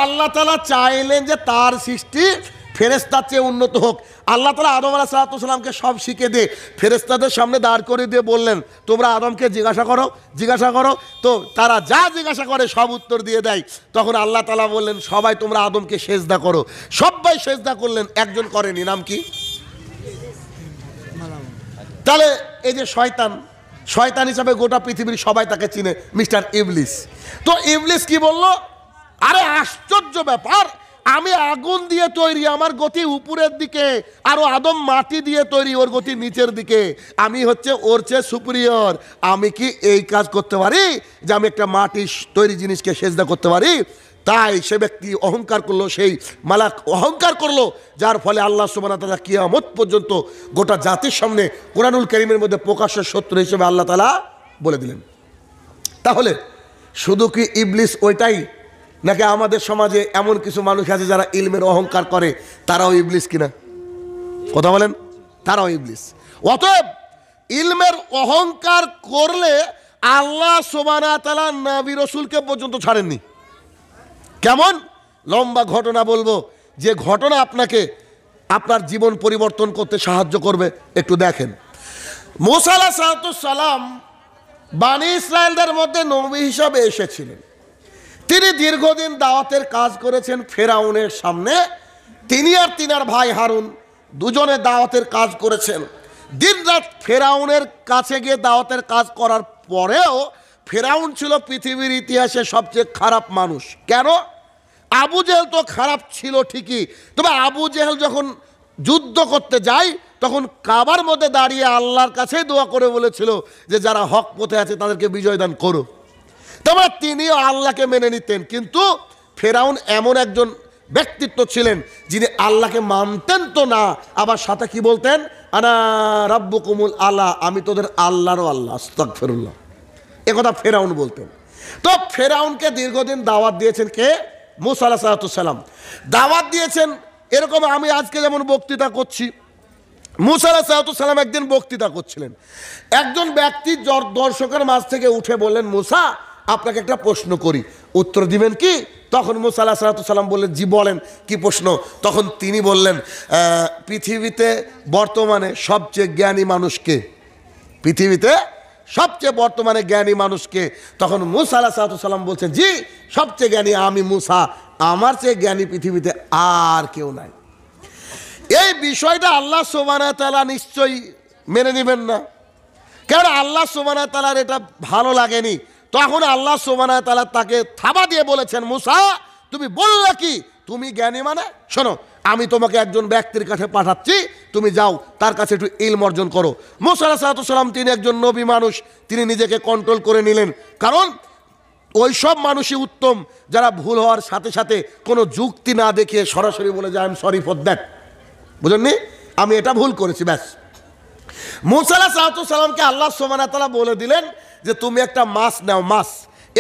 আল্লাহ তাআলা চাইলেন যে তার সৃষ্টি ফেরেশতার চেয়ে উন্নত হোক। আল্লাহ তাআলা আদম আলাইহিস সালামকে সব শিখে দিয়ে ফেরেশতাদের সামনে দাঁড় করে দিয়ে বললেন, তোমরা আদমকে জিজ্ঞাসা করো। তো তারা যা জিজ্ঞাসা করে সব উত্তর দিয়ে দেয়। তখন আল্লাহ তাআলা বললেন, সবাই তোমরা আদমকে সেজদা করো। সবাই সেজদা করলেন, একজন করেনি, নাম কি? তাহলে এই যে শয়তান হিসাবে গোটা পৃথিবীর সবাই তাকে চিনে, মিস্টার ইবলিস। তো ইবলিস কি বলল? আরে আশ্চর্য ব্যাপার, আমি আগুন দিয়ে তৈরি, আমার গতি উপরের দিকে, আর আদম মাটি দিয়ে তৈরি, ওর গতি নিচের দিকে। আমি হচ্ছে ওর চেয়ে সুপিরিয়র। আমি কি এই কাজ করতে পারি যে আমি একটা মাটি তৈরি জিনিসকে সেজদা করতে পারি? তাই সে ব্যক্তি অহংকার করলো, সেই মালাক অহংকার করলো, যার ফলে আল্লাহ সুবহানাহু ওয়া তাআলা কিয়ামত পর্যন্ত গোটা জাতির সামনে কোরআনুল কারীমের মধ্যে প্রকাশ্য শত্রু হিসেবে আল্লাহ তাআলা বলে দিলেন। তাহলে শুধু কি ইবলিস ওইটাই, নাকি আমাদের সমাজে এমন কিছু মানুষ আছে যারা ইলমের অহংকার করে, তারাও ইবলিস কিনা? কথা বলেন, তারাও ইবলিস। অতএব ইলমের অহংকার করলে আল্লাহ সুবহানাহু ওয়া তাআলা নবী রাসূলকে পর্যন্ত ছাড়েননি। কেমন? লম্বা ঘটনা বলবো, যে ঘটনা আপনাকে আপনার জীবন পরিবর্তন করতে সাহায্য করবে। একটু দেখেন, মূসা আলাইহিস সালাম বনি ইসরায়েলদের মধ্যে নবী হিসাবে এসেছিলেন। তিনি দীর্ঘদিন দাওয়াতের কাজ করেছেন ফেরাউনের সামনে। তিনি আর তিনার ভাই হারুন দুজনে দাওয়াতের কাজ করেছেন। দিনরাত ফেরাউনের কাছে গিয়ে দাওয়াতের কাজ করার পরেও ফেরাউন ছিল পৃথিবীর ইতিহাসে সবচেয়ে খারাপ মানুষ। কেন? আবু জেহেল তো খারাপ ছিল ঠিকই, তবে আবু জেহেল যখন যুদ্ধ করতে যায় তখন কাবার মধ্যে দাঁড়িয়ে আল্লাহর কাছেই দোয়া করে বলেছিল যে যারা হক পথে আছে তাদেরকে বিজয় দান করো। তবে তিনিও আল্লাহকে মেনে নিতেন। কিন্তু ফেরাউন এমন একজন ব্যক্তিত্ব ছিলেন যিনি আল্লাহকে মানতেন তো না, আবার সাথে কি বলতেন? আনা রাব্বুকুমুল আলা, আমি তোদের আল্লাহরও আল্লাহ, আস্তাগফিরুল্লাহ, একথা ফেরাউন বলতেন। তো ফেরাউনকে দীর্ঘদিন দাওয়াত দিয়েছেন কে? মূসা আলাইহিস সালাম দাওয়াত দিয়েছেন। এরকম আমি আজকে যেমন বক্তৃতা করছি, মূসা আলাইহিস সালাম একদিন বক্তৃতা করছিলেন। একজন ব্যক্তি দর্শকের মাঝ থেকে উঠে বললেন, মূসা আপনাকে একটা প্রশ্ন করি, উত্তর দিবেন কি? তখন মূসা আলাইহিস সালাম বললেন, জি বলেন, কি প্রশ্ন? তখন তিনি বললেন, পৃথিবীতে বর্তমানে সবচেয়ে জ্ঞানী মানুষকে? পৃথিবীতে সবচেয়ে বর্তমানে জ্ঞানী মানুষকে? তখন মূসা আলাইহিস সালাম বলছেন, জি সবচেয়ে জ্ঞানী আমি মূসা, আমার চেয়ে জ্ঞানী পৃথিবীতে আর কেউ নাই। এই বিষয়টা আল্লাহ সুবহানাহু ওয়া তাআলা নিশ্চয়ই মেনে নেবেন না, কারণ আল্লাহ সুবহানাহু ওয়া তাআলার এটা ভালো লাগেনি। তখন আল্লাহ সুবহানাহু ওয়া তাআলা তাকে থাবা দিয়ে বলেছেন, মূসা তুমি বললে কি তুমি জ্ঞানী? মানে শোনো, আমি তোমাকে একজন ব্যক্তির কাছে পাঠাচ্ছি, তুমি যাও তার কাছে একটু ইলম অর্জন করো। মূসা আলাইহিস সালাম তিনি একজন নবী মানুষ, তিনি নিজেকে কন্ট্রোল করে নিলেন, কারণ ওই সব মানুষই উত্তম যারা ভুল হওয়ার সাথে সাথে কোনো যুক্তি না দেখিয়ে সরাসরি বলে যায় I am sorry for that, বুঝলেননি, আমি এটা ভুল করেছি, ব্যাস। মূসা আলাইহিস সালামকে আল্লাহ সুবহানাহু ওয়া তাআলা বলে দিলেন যে তুমি একটা মাছ নাও, মাছ,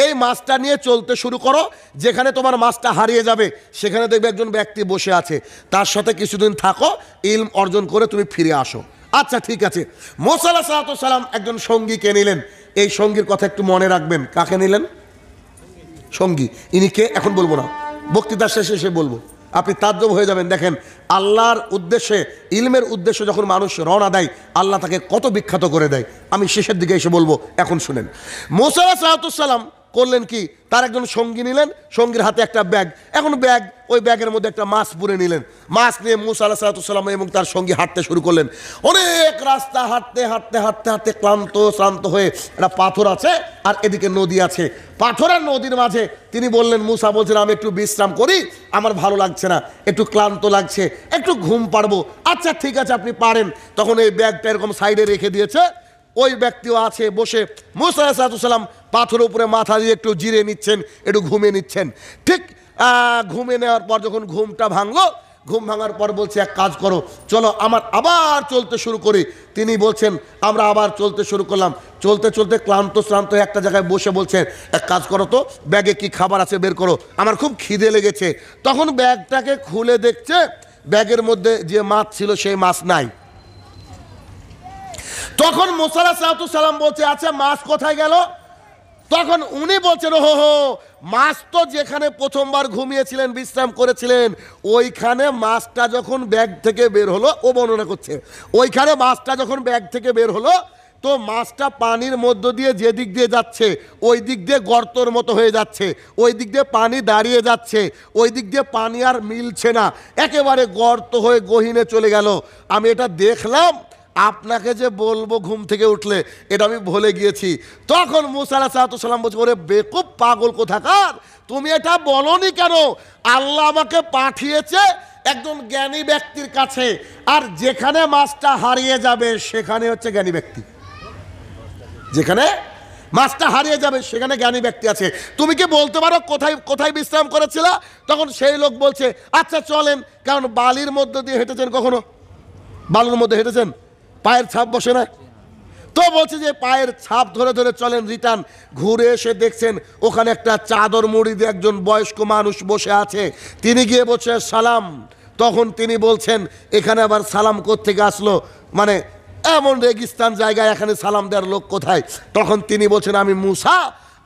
এই মাছটা নিয়ে চলতে শুরু করো, যেখানে তোমার মাছটা হারিয়ে যাবে সেখানে দেখবে একজন ব্যক্তি বসে আছে, তার সাথে কিছুদিন থাকো, ইলম অর্জন করে তুমি ফিরে আসো। আচ্ছা ঠিক আছে। মূসা আলাইহিস সালাম একজন সঙ্গীকে নিলেন। এই সঙ্গীর কথা একটু মনে রাখবেন। কাকে নিলেন? সঙ্গী। ইনি কে এখন বলবো না, বক্তৃতার শেষে এসে বলবো, আপনি তাজ্জব হয়ে যাবেন। দেখেন আল্লাহর উদ্দেশ্যে, ইলমের উদ্দেশ্যে যখন মানুষ রওনা দেয় আল্লাহ তাকে কত বিখ্যাত করে দেয়। আমি শেষের দিকে এসে বলবো, এখন শুনেন। মূসা আলাইহিস সালাম করলেন কি, তার একজন সঙ্গী নিলেন, সঙ্গীর হাতে একটা ব্যাগ, এখন ব্যাগ, ওই ব্যাগের মধ্যে একটা মাছ পুরে নিলেন। মাছ নিয়ে মূসা আলাইহিস সালাম এবং তার সঙ্গী হাঁটতে শুরু করলেন। অনেক রাস্তা হাঁটতে হাঁটতে হাঁটতে হাঁটতে ক্লান্ত হয়ে একটা পাথর আছে আর এদিকে নদী আছে। পাথর আর নদীর মাঝে তিনি বললেন, মূসা বলছেন আমি একটু বিশ্রাম করি, আমার ভালো লাগছে না, একটু ক্লান্ত লাগছে, একটু ঘুম পারবো। আচ্ছা ঠিক আছে আপনি পারেন। তখন এই ব্যাগটা এরকম সাইডে রেখে দিয়েছে, ওই ব্যক্তিও আছে বসে। মূসা আলাইহিস সালাম পাথরের উপরে মাথা দিয়ে একটু জিরে নিচ্ছেন, একটু ঘুমিয়ে নিচ্ছেন। ঠিক ঘুমিয়ে নেওয়ার পর যখন ঘুমটা ভাঙলো, ঘুম ভাঙার পর বলছে এক কাজ করো, চলো আমার আবার চলতে শুরু করি। তিনি বলছেন আমরা আবার চলতে শুরু করলাম। চলতে চলতে ক্লান্ত হয়ে একটা জায়গায় বসে বলছেন, এক কাজ করো তো, ব্যাগে কি খাবার আছে বের করো, আমার খুব খিদে লেগেছে। তখন ব্যাগটাকে খুলে দেখছে ব্যাগের মধ্যে যে মাছ ছিল সেই মাছ নাই। তখন মূসা আলাইহিস সালাম বলছে, আচ্ছা মাছ কোথায় গেল? তখন উনি বলছেন, ও হো, মাছ তো যেখানে প্রথমবার ঘুমিয়েছিলেন, বিশ্রাম করেছিলেন, ওইখানে মাছটা যখন ব্যাগ থেকে বের হলো, ও বর্ণনা করছে, ওইখানে মাছটা যখন ব্যাগ থেকে বের হলো, তো মাছটা পানির মধ্য দিয়ে যে দিক দিয়ে যাচ্ছে ওই দিক দিয়ে গর্তর মতো হয়ে যাচ্ছে, ওই দিক দিয়ে পানি দাঁড়িয়ে যাচ্ছে, ওই দিক দিয়ে পানি আর মিলছে না, একেবারে গর্ত হয়ে গহীনে চলে গেল। আমি এটা দেখলাম, আপনাকে যে বলবো ঘুম থেকে উঠলে, এটা আমি ভুলে গিয়েছি। তখন মুসা আলাইহিস সালাম বলছে, ওরে বেকুব পাগল কোথাকার, তুমি এটা বলনি কেন? আল্লাহ আমাকে পাঠিয়েছে একজন জ্ঞানী ব্যক্তির কাছে, আর যেখানে মাছটা হারিয়ে যাবে সেখানে হচ্ছে জ্ঞানী ব্যক্তি, যেখানে মাছটা হারিয়ে যাবে সেখানে জ্ঞানী ব্যক্তি আছে। তুমি কি বলতে পারো কোথায় কোথায় বিশ্রাম করেছিল? তখন সেই লোক বলছে, আচ্ছা চলেন, কারণ বালির মধ্য দিয়ে হেঁটেছেন, কখনো বালুর মধ্যে হেঁটেছেন, পায়ের ছাপ বসে না, তো বলছে যে পায়ের ছাপ ধরে ধরে চলেন, রিটার্ন ঘুরে এসে দেখছেন ওখানে একটা চাদর মুড়ি দিয়ে একজন বয়স্ক মানুষ বসে আছে। তিনি গিয়ে বলছে সালাম। তখন তিনি বলছেন, এখানে আবার সালাম কোত্থেকে আসলো, মানে এমন রেগিস্তান জায়গায় এখানে সালাম দেওয়ার লোক কোথায়? তখন তিনি বলছেন, আমি মুসা,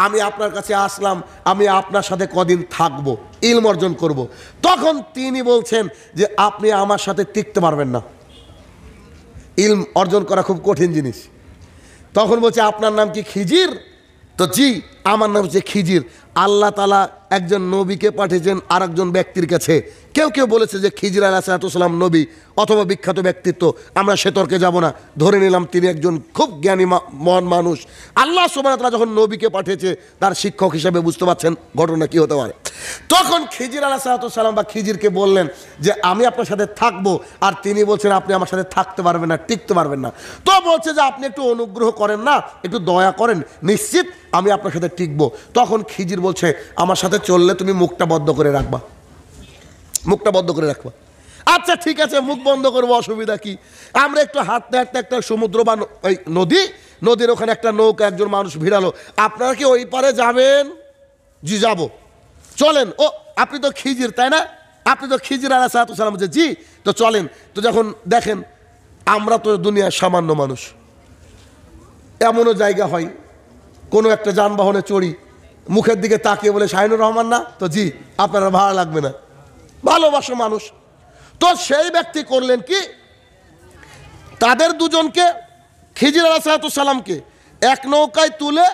আমি আপনার কাছে আসলাম, আমি আপনার সাথে কদিন থাকবো, ইলম অর্জন করব। তখন তিনি বলছেন যে আপনি আমার সাথে টিকতে পারবেন না, ইলম অর্জন করা খুব কঠিন জিনিস। তখন বলছে, আপনার নাম কি খিজির? তো জি, আমার নাম হচ্ছে খিজির। আল্লাহ তাআলা একজন নবীকে পাঠিয়েছেন আর একজন ব্যক্তির কাছে। কেউ কেউ বলেছে যে খিজির আলাইহিস সালাম নবী অথবা বিখ্যাত ব্যক্তিত্ব, আমরা সে তর্কে যাব না, ধরে নিলাম তিনি একজন খুব জ্ঞানী মহান মানুষ। আল্লাহ সুবহানাহু ওয়া তাআলা যখন নবীকে পাঠিয়েছে তার শিক্ষক হিসেবে, বুঝতে পারছেন ঘটনা কি হতে পারে। তখন খিজির আলাইহিস সালাম বা খিজিরকে বললেন যে আমি আপনার সাথে থাকবো, আর তিনি বলছেন আপনি আমার সাথে থাকতে পারবেন না, টিকতে পারবেন না। তো বলছে যে আপনি একটু অনুগ্রহ করেন না, একটু দয়া করেন, নিশ্চিত আমি আপনার সাথে টিকবো। তখন খিজির বলছে, আমার সাথে চললে তুমি মুখটা বদ্ধ করে রাখবা, মুখটা বন্ধ করে রাখবা। আচ্ছা ঠিক আছে, মুখ বন্ধ করবো, অসুবিধা কি? আমরা একটু হাঁটতে হাঁটতে একটা সমুদ্র বা ওই নদীর ওখানে একটা নৌকা একজন মানুষ ভিড়ালো, আপনারা কি ওই পারে যাবেন? জি যাব। চলেন। ও আপনি তো খিজির তাই না? আপনি তো খিজির আলাইহিস সালাম। বলছে জি। তো চলেন। তো যখন দেখেন আমরা তো দুনিয়ার সামান্য মানুষ, এমনও জায়গা হয় কোনো একটা যানবাহনে চড়ি, মুখের দিকে তাকিয়ে বলে শাহিনুর রহমান না? তো জি, আপনারা ভাড়া লাগবে না, ভালোবাসো মানুষ। তো সেই ব্যক্তি করলেন কি, তাদের দুজনকে, খিজির আলাইহিস সালামকে এক নৌকায় তুলে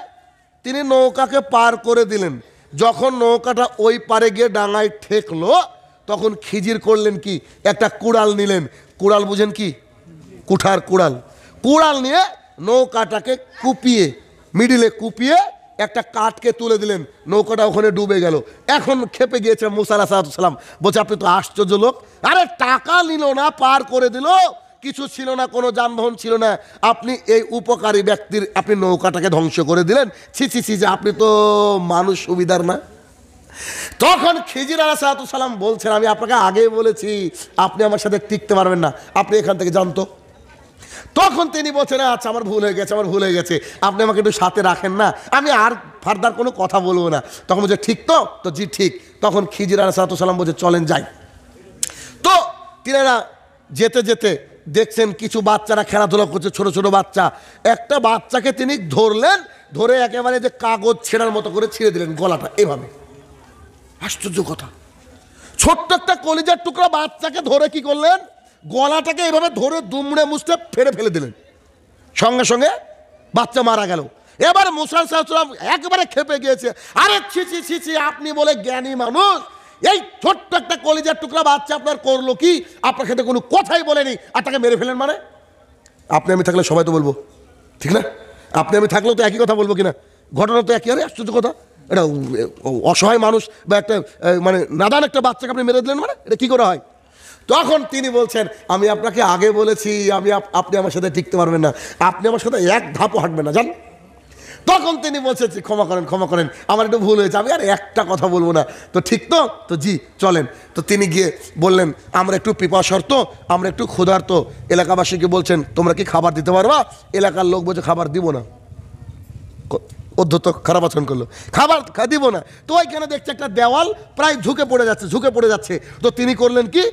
তিনি নৌকাকে পার করে দিলেন। যখন নৌকাটা ওই পারে গিয়ে ডাঙায় ঠেকলো, তখন খিজির করলেন কি, একটা কুড়াল নিলেন। কুড়াল বুঝেন কি? কুঠার কুড়াল। কুড়াল নিয়ে নৌকাটাকে কুপিয়ে, মিডিলে কুপিয়ে একটা কাঠকে তুলে দিলেন, নৌকাটা ওখানে ডুবে গেল। এখন খেপে গিয়েছে মুসা আলাইহিস সালাম, বলছে আপনি তো আশ্চর্য লোক, আরে টাকা নিল না, পার করে দিল, কিছু ছিল না, কোনো যানবাহন ছিল না, আপনি এই উপকারী ব্যক্তির আপনি নৌকাটাকে ধ্বংস করে দিলেন, ছি ছি ছি, যে আপনি তো মানুষ সুবিধার না। তখন খিজির আলাইহিস সালাম বলছেন, আমি আপনাকে আগেই বলেছি আপনি আমার সাথে টিকতে পারবেন না, আপনি এখান থেকে জানতো। তখন তিনি বলছেন, আচ্ছা আমার ভুল হয়ে গেছে, আমার ভুল হয়ে গেছে, আপনি আমাকে একটু সাথে রাখেন না, আমি আর ফার্দার কোনো কথা বলবো না। তখন বলছে ঠিক তো? তো জি ঠিক। তখন খিজির আলাইহিস সালাম বলছে চলেন যাই। তো তিনারা যেতে যেতে দেখছেন কিছু বাচ্চারা খেলাধুলা করছে, ছোট ছোট বাচ্চা। একটা বাচ্চাকে তিনি ধরলেন, ধরে একেবারে যে কাগজ ছেঁড়ার মতো করে ছিঁড়ে দিলেন গলাটা এভাবে। আশ্চর্য কথা, ছোট্ট একটা কলিজার টুকরা বাচ্চাকে ধরে কি করলেন, গলাটাকে এভাবে ধরে দুমড়ে মুছতে ফেলে দিলেন, সঙ্গে সঙ্গে বাচ্চা মারা গেল। এবার মুসা আলাইহিস সালাম একেবারে খেপে গিয়েছে, আরে ছি ছি ছি ছি, আপনি বলে জ্ঞানী মানুষ, এই ছোট্ট একটা কলিজার টুকরা বাচ্চা আপনার করলো কি? আপনার সাথে কোনো কথাই বলেনি, আর তাকে মেরে ফেলেন মানে? আপনি আমি থাকলে সবাই তো বলবো, ঠিক না? আপনি আমি থাকলেও তো একই কথা বলবো কিনা? ঘটনা তো একই। আরে আশ্চর্য কথা, এটা অসহায় মানুষ বা একটা মানে নাদান একটা বাচ্চাকে আপনি মেরে দিলেন মানে, এটা কি করে হয়? তখন তিনি বলছেন, আমি আপনাকে আগে বলেছি আপনি আমার সাথে টিকতে পারবেন না, আপনি আমার সাথে এক ধাপও হাঁটবেন না, জান। তখন তিনি বলছেন, ক্ষমা করেন, আমার একটু ভুল হয়েছে, আমি আর একটা কথা বলবো না। তো ঠিক তো? তো জি চলেন। তো তিনি গিয়ে বললেন, আমরা একটু পিপাসার্ত, আমরা একটু ক্ষুধার্ত। এলাকাবাসীকে বলছেন, তোমরা কি খাবার দিতে পারবা? এলাকার লোক বলছে, খাবার দিব না। অধ্যত খারাপ আচরণ করলো, খাবার দিব না। তো ওইখানে দেখছে একটা দেওয়াল প্রায় ঝুঁকে পড়ে যাচ্ছে। তো তিনি করলেন কি,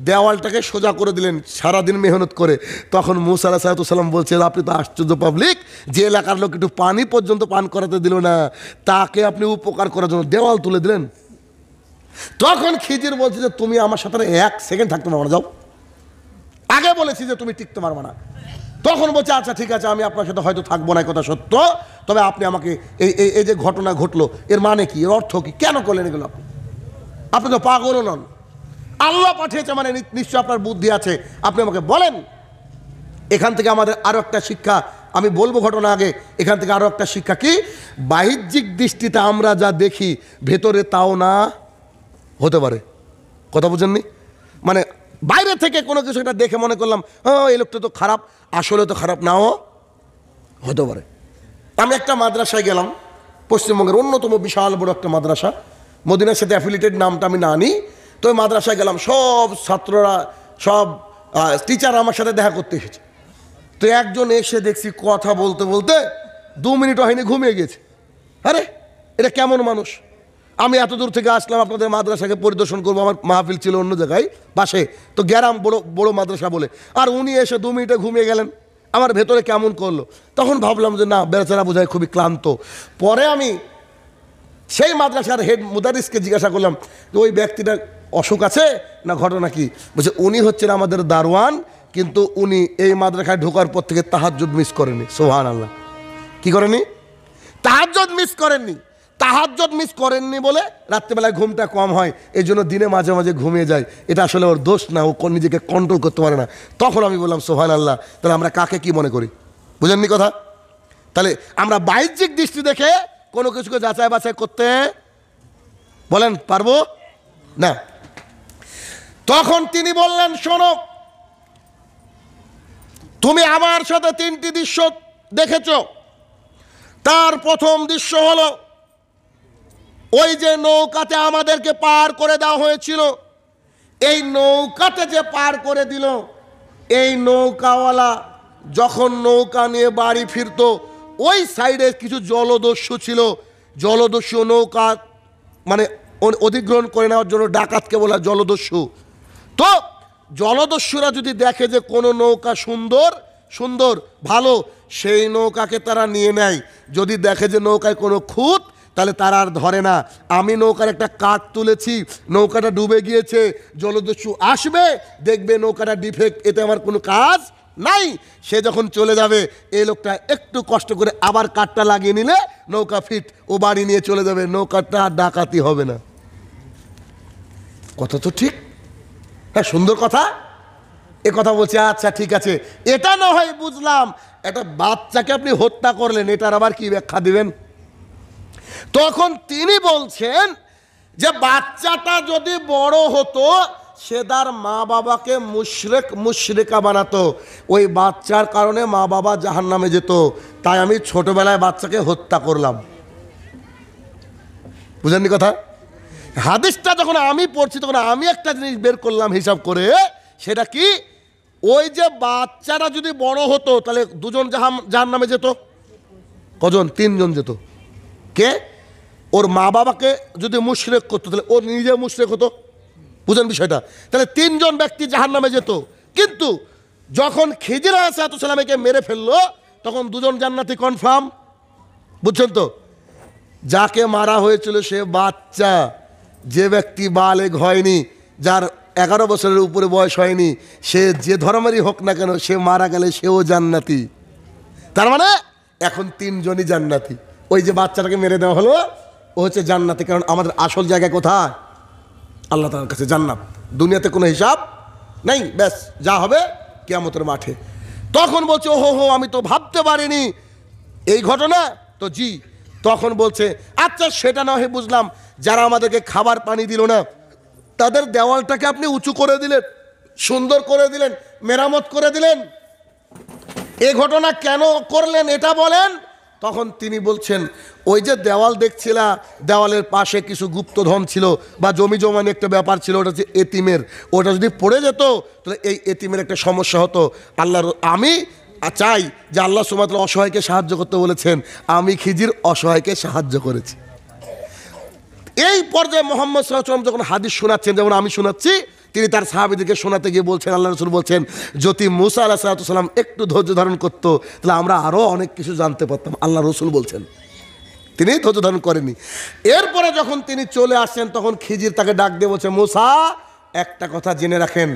দেওয়ালটাকে সোজা করে দিলেন সারাদিন মেহনত করে। তখন মুসা আলাইহিস সালাম বলছে, আপনি তো আশ্চর্য পাবলিক, যে এলাকার লোক একটু পানি পর্যন্ত পান করাতে দিল না, তাকে আপনি উপকার করার জন্য দেওয়াল তুলে দিলেন। তখন খিজির বলছে যে তুমি আমার সাথে 1 সেকেন্ড থাকতে পারবে না, যাও, আগে বলেছি যে তুমি টিকতে পারবে না। তখন বলছে আচ্ছা ঠিক আছে, আমি আপনার সাথে হয়তো থাকবো না, কথা সত্য, তবে আপনি আমাকে এই যে ঘটনা ঘটলো এর মানে কি, এর অর্থ কি, কেন করলেন এগুলো? আপনি তো পাগলও নন, আল্লাহ পাঠিয়েছে মানে নিশ্চয় আপনার বুদ্ধি আছে, আপনি আমাকে বলেন। এখান থেকে আমাদের আরো একটা শিক্ষা, আমি বলবো ঘটনা আগে, এখান থেকে আরো একটা শিক্ষা কি, বাহ্যিক দৃষ্টিতে আমরা যা দেখি ভেতরে তাও না হতে পারে। কথা বুঝেননি? মানে বাইরে থেকে কোনো কিছু একটা দেখে মনে করলাম এই লোকটা তো খারাপ, আসলে তো খারাপ নাও হতে পারে। আমি একটা মাদ্রাসায় গেলাম, পশ্চিমবঙ্গের অন্যতম বিশাল বড় একটা মাদ্রাসা, মদিনার সাথে অ্যাফিলিয়েটেড, নামটা আমি না নিই। তো ওই মাদ্রাসায় গেলাম, সব ছাত্ররা, সব টিচার আমার সাথে দেখা করতে এসেছে। তো একজন এসে দেখছি কথা বলতে বলতে 2 মিনিট হয়নি ঘুমিয়ে গেছে। আরে এটা কেমন মানুষ? আমি এত দূর থেকে আসলাম আপনাদের মাদ্রাসাকে পরিদর্শন করবো, আমার মাহফিল ছিল অন্য জায়গায় পাশে, তো গ্যারাম বড় বড় মাদ্রাসা বলে, আর উনি এসে 2 মিনিটে ঘুমিয়ে গেলেন। আমার ভেতরে কেমন করলো, তখন ভাবলাম যে না, বেচারা বোঝায় খুবই ক্লান্ত। পরে আমি সেই মাদ্রাসার হেড মুদারিসকে জিজ্ঞাসা করলাম যে ওই ব্যক্তিটার অসুখ আছে না ঘটনা কি? বলছে উনি হচ্ছেন আমাদের দারোয়ান, কিন্তু উনি এই মাদ্রাসায় ঢোকার পর থেকে তাহাজ্জুদ মিস করেনি। সুবহানাল্লাহ। কি করেনি? তাহাজ্জুদ মিস করেননি। তাহাজ্জুদ মিস করেননি বলে রাত্রেবেলায় ঘুমটা কম হয়, এই জন্য দিনে মাঝে মাঝে ঘুমিয়ে যায়। এটা আসলে ওর দোষ না, ও নিজেকে কন্ট্রোল করতে পারে না। তখন আমি বললাম সুবহানাল্লাহ। তাহলে আমরা কাকে কি মনে করি? বুঝেননি কথা? তাহলে আমরা বাহ্যিক দৃষ্টি দেখে কোনো কিছুকে যাচাই বাছাই করতে বলেন পারবো না। তখন তিনি বললেন, শোনো, তুমি আমার সাথে 3টি দৃশ্য দেখেছ। তার প্রথম দৃশ্য হলো ওই যে নৌকাতে আমাদেরকে পার করে দেওয়া হয়েছিল, এই নৌকাতে যে পার করে দিল, এই নৌকাওয়ালা যখন নৌকা নিয়ে বাড়ি ফিরতো, ওই সাইডে কিছু জলদস্যু ছিল। জলদস্যু নৌকা মানে অধিগ্রহণ করে নেওয়ার জন্য ডাকাতকে বলা জলদস্যু। তো জলদস্যুরা যদি দেখে যে কোনো নৌকা সুন্দর সুন্দর ভালো, সেই নৌকাকে তারা নিয়ে নেয়। যদি দেখে যে নৌকায় কোনো খুঁত, তাহলে তারা আর ধরে না। আমি নৌকার একটা কাঠ তুলেছি, নৌকাটা ডুবে গিয়েছে, জলদস্যু আসবে, দেখবে নৌকাটা ডিফেক্ট, এতে আমার কোনো কাজ নাই। সে যখন চলে যাবে, এই লোকটা একটু কষ্ট করে আবার কাঠটা লাগিয়ে নিলে নৌকা ফিট, ও বাড়ি নিয়ে চলে যাবে, নৌকাটা আর ডাকাতি হবে না। কথা তো ঠিক? হ্যাঁ, সুন্দর কথা। এ কথা বলছে, আচ্ছা ঠিক আছে, এটা না হয় বুঝলাম, একটা বাচ্চাকে আপনি হত্যা করলেন, এটার আবার কি ব্যাখ্যা দিবেন? তখন তিনি বলছেন যে বাচ্চাটা যদি বড় হতো, সে তার মা বাবাকে মুশরিকা বানাতো, ওই বাচ্চার কারণে মা বাবা জাহান্নামে যেত, তাই আমি ছোটবেলায় বাচ্চাকে হত্যা করলাম। বুঝেননি কথা? হাদিসটা যখন আমি পড়ছি, তখন আমি একটা জিনিস বের করলাম হিসাব করে, সেটা কি, ওই যে বাচ্চারা যদি বড় হতো, তাহলে 2 জন জাহান্নামে যেত। কজন? 3 জন যেত। কে? ওর মা বাবাকে যদি মুশরিক করতো, তাহলে ও নিজে মুশরিক হতো। বুঝেন বিষয়টা? তাহলে 3 জন ব্যক্তি জাহান্নামে যেত। কিন্তু যখন খিজির আলাইহিস সালামকে মেরে ফেললো, তখন 2 জন জান্নাতি কনফার্ম। বুঝছেন তো? যাকে মারা হয়েছিল সে বাচ্চা, যে ব্যক্তি বালেগ হয়নি, যার 11 বছরের উপরে বয়স হয়নি, সে যে ধর্মেরই হোক না কেন, সে মারা গেলে সেও জান্নাতি। তার মানে এখন 3 জনই জান্নাতি। ওই যে বাচ্চাটাকে মেরে দেওয়া হলো, ও হচ্ছে জান্নাতি। কারণ আমাদের আসল জায়গায় কোথায়? আল্লাহ তাআলার কাছে জান্নাত। দুনিয়াতে কোনো হিসাব নেই, ব্যাস যা হবে কিয়ামতের মাঠে। তখন বলছে, ও হো, আমি তো ভাবতে পারিনি এই ঘটনা। তো জি, তখন বলছে আচ্ছা সেটা না হয় বুঝলাম, যারা আমাদেরকে খাবার পানি দিল না, তাদের দেওয়ালটাকে আপনি উঁচু করে দিলেন, সুন্দর করে দিলেন, মেরামত করে দিলেন, এই ঘটনা কেন করলেন এটা বলেন। তখন তিনি বলছেন, ওই যে দেওয়াল দেখছিলা, দেওয়ালের পাশে কিছু গুপ্তধন ছিল বা জমি জমানি একটা ব্যাপার ছিল, ওটা হচ্ছে এতিমের। ওটা যদি পড়ে যেত, তাহলে এই এতিমের একটা সমস্যা হতো। আল্লাহর আমি চাই যে আল্লাহ সুবহানাহু ওয়া তাআলা অসহায়কে সাহায্য করতে বলেছেন, আমি খিজির অসহায়কে সাহায্য করেছি। এই পর্যায়ে মুহাম্মদ সাল্লাল্লাহু আলাইহি ওয়াসাল্লাম যখন হাদিস শোনাচ্ছেন, যেমন আমি শোনাচ্ছি, তিনি তার সাহাবীদেরকে শোনাতে গিয়ে বলছেন, আল্লাহ রাসূল বলছেন, যদি মুসা আলাইহিস সালাম একটু ধৈর্য ধারণ করতো তাহলে আমরা আরও অনেক কিছু জানতে পারতাম। আল্লাহ রসুল বলছেন, তিনি ধৈর্য ধারণ করেনি। এরপরে যখন তিনি চলে আসছেন তখন খিজির তাকে ডাক দিয়ে বলছে, মুসা একটা কথা জেনে রাখেন,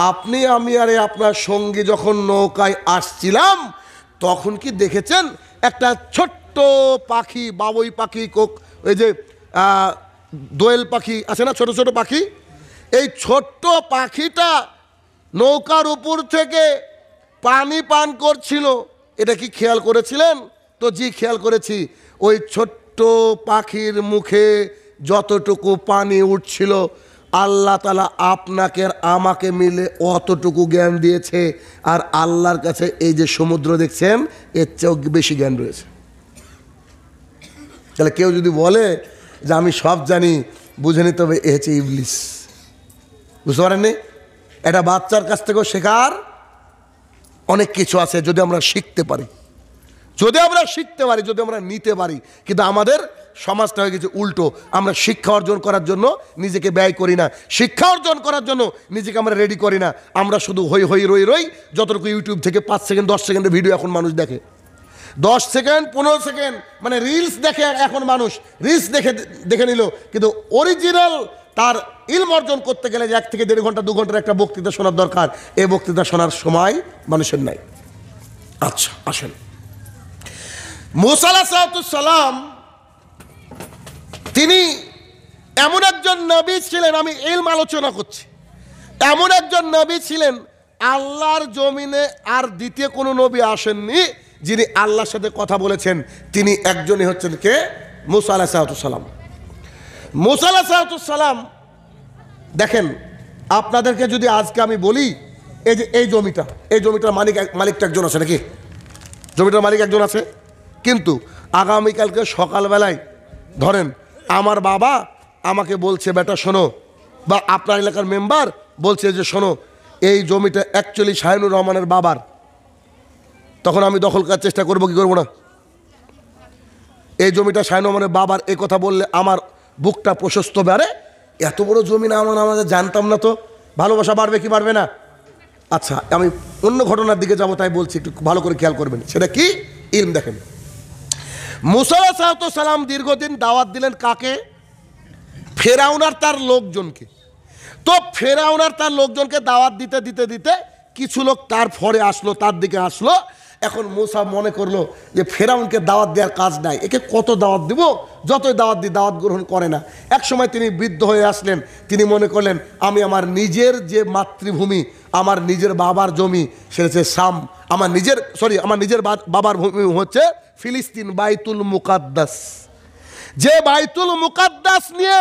আপনি আমি আর আপনার সঙ্গী যখন নৌকায় আসছিলাম তখন কি দেখেছেন একটা ছোট্ট পাখি, বাবুই পাখি, ওই যে দোয়েল পাখি আছে না, ছোট ছোট পাখি, এই ছোট্ট পাখিটা নৌকার উপর থেকে পানি পান করছিল, এটা কি খেয়াল করেছিলেন? তো জি খেয়াল করেছি। ওই ছোট্ট পাখির মুখে যতটুকু পানি উঠছিল আল্লাহ তাআলা আপনাকে আর আমাকে মিলে অতটুকু জ্ঞান দিয়েছে, আর আল্লাহর কাছে এই যে সমুদ্র দেখছেন এর চেয়েও বেশি জ্ঞান রয়েছে। তাহলে কেউ যদি বলে যে আমি সব জানি, বুঝে নিতে হবে এ হচ্ছে ইবলিস। বুঝতে পারেননি? এটা বাচ্চার কাছ থেকেও শেখার অনেক কিছু আছে যদি আমরা শিখতে পারি, যদি আমরা শিখতে পারি, যদি আমরা নিতে পারি। কিন্তু আমাদের সমাজটা হয়ে গেছে উল্টো। আমরা শিক্ষা অর্জন করার জন্য নিজেকে ব্যয় করি না, শিক্ষা অর্জন করার জন্য নিজেকে আমরা রেডি করি না। আমরা শুধু হই হই রই রই, যতটুকু ইউটিউব থেকে 5 সেকেন্ড 10 সেকেন্ডের ভিডিও এখন মানুষ দেখে, 10 সেকেন্ড 15 সেকেন্ড মানে রিলস দেখে এখন মানুষ, রিলস দেখে নিল। কিন্তু অরিজিনাল তার ইলম অর্জন করতে গেলে 1 থেকে 1.5 ঘন্টা 2 ঘন্টার একটা বক্তৃতা শোনার দরকার। এই বক্তৃতা শোনার সময় মানুষের নাই। আচ্ছা আসেন, মুসা আলাইহিস সালাম তিনি এমন একজন নবী ছিলেন, আমি ইলম আলোচনা করছি, এমন একজন নবী ছিলেন আল্লাহর জমিনে আর দ্বিতীয় কোনো নবী আসেননি যিনি আল্লাহর সাথে কথা বলেছেন। তিনি একজনই হচ্ছেন কে? মুসা আলাইহিস সালাম। মুসা আলাইহিস সালাম দেখেন, আপনাদেরকে যদি আজকে আমি বলি এই যে এই জমিটার মালিকটা একজন আছে নাকি? জমিটার মালিক একজন আছে, কিন্তু আগামীকালকে সকালবেলায় ধরেন আমার বাবা আমাকে বলছে, বেটা শোনো, বা আপনার এলাকার মেম্বার বলছে যে শোনো, এই জমিটা অ্যাকচুয়ালি শাহিনুর রহমানের বাবার, তখন আমি দখল করার চেষ্টা করবো কি করবো না? এই জমিটা শাহিনুর রহমানের বাবার, এই কথা বললে আমার বুকটা প্রশস্ত বাড়ে। এত বড় জমি না আমাদের জানতাম না, তো ভালোবাসা বাড়বে কি বাড়বে না? আচ্ছা আমি অন্য ঘটনার দিকে যাবো, তাই বলছি একটু ভালো করে খেয়াল করবেন। সেটা কি? ইলম দেখেন। মুসা আলাইহিস সালাম দীর্ঘদিন দাওয়াত দিলেন কাকে? ফেরাউন আর তার লোকজনকে। তো ফেরাউন আর তার লোকজনকে দাওয়াত দিতে দিতে দিতে কিছু লোক তার পরে আসলো, তার দিকে আসলো। এখন মুসা মনে করলো যে ফেরাউনকে দাওয়াত দেওয়ার কাজ নাই, একে কত দাওয়াত দিব, যতই দাওয়াত দিই দাওয়াত গ্রহণ করে না। এক সময় তিনি বৃদ্ধ হয়ে আসলেন, তিনি মনে করলেন আমি আমার নিজের যে মাতৃভূমি, আমার নিজের বাবার জমি, সেটা হচ্ছে শাম, আমার নিজের বাবার ভূমি হচ্ছে ফিলিস্তিন, বাইতুল মুকাদ্দাস। যে বাইতুল মুকাদ্দাস নিয়ে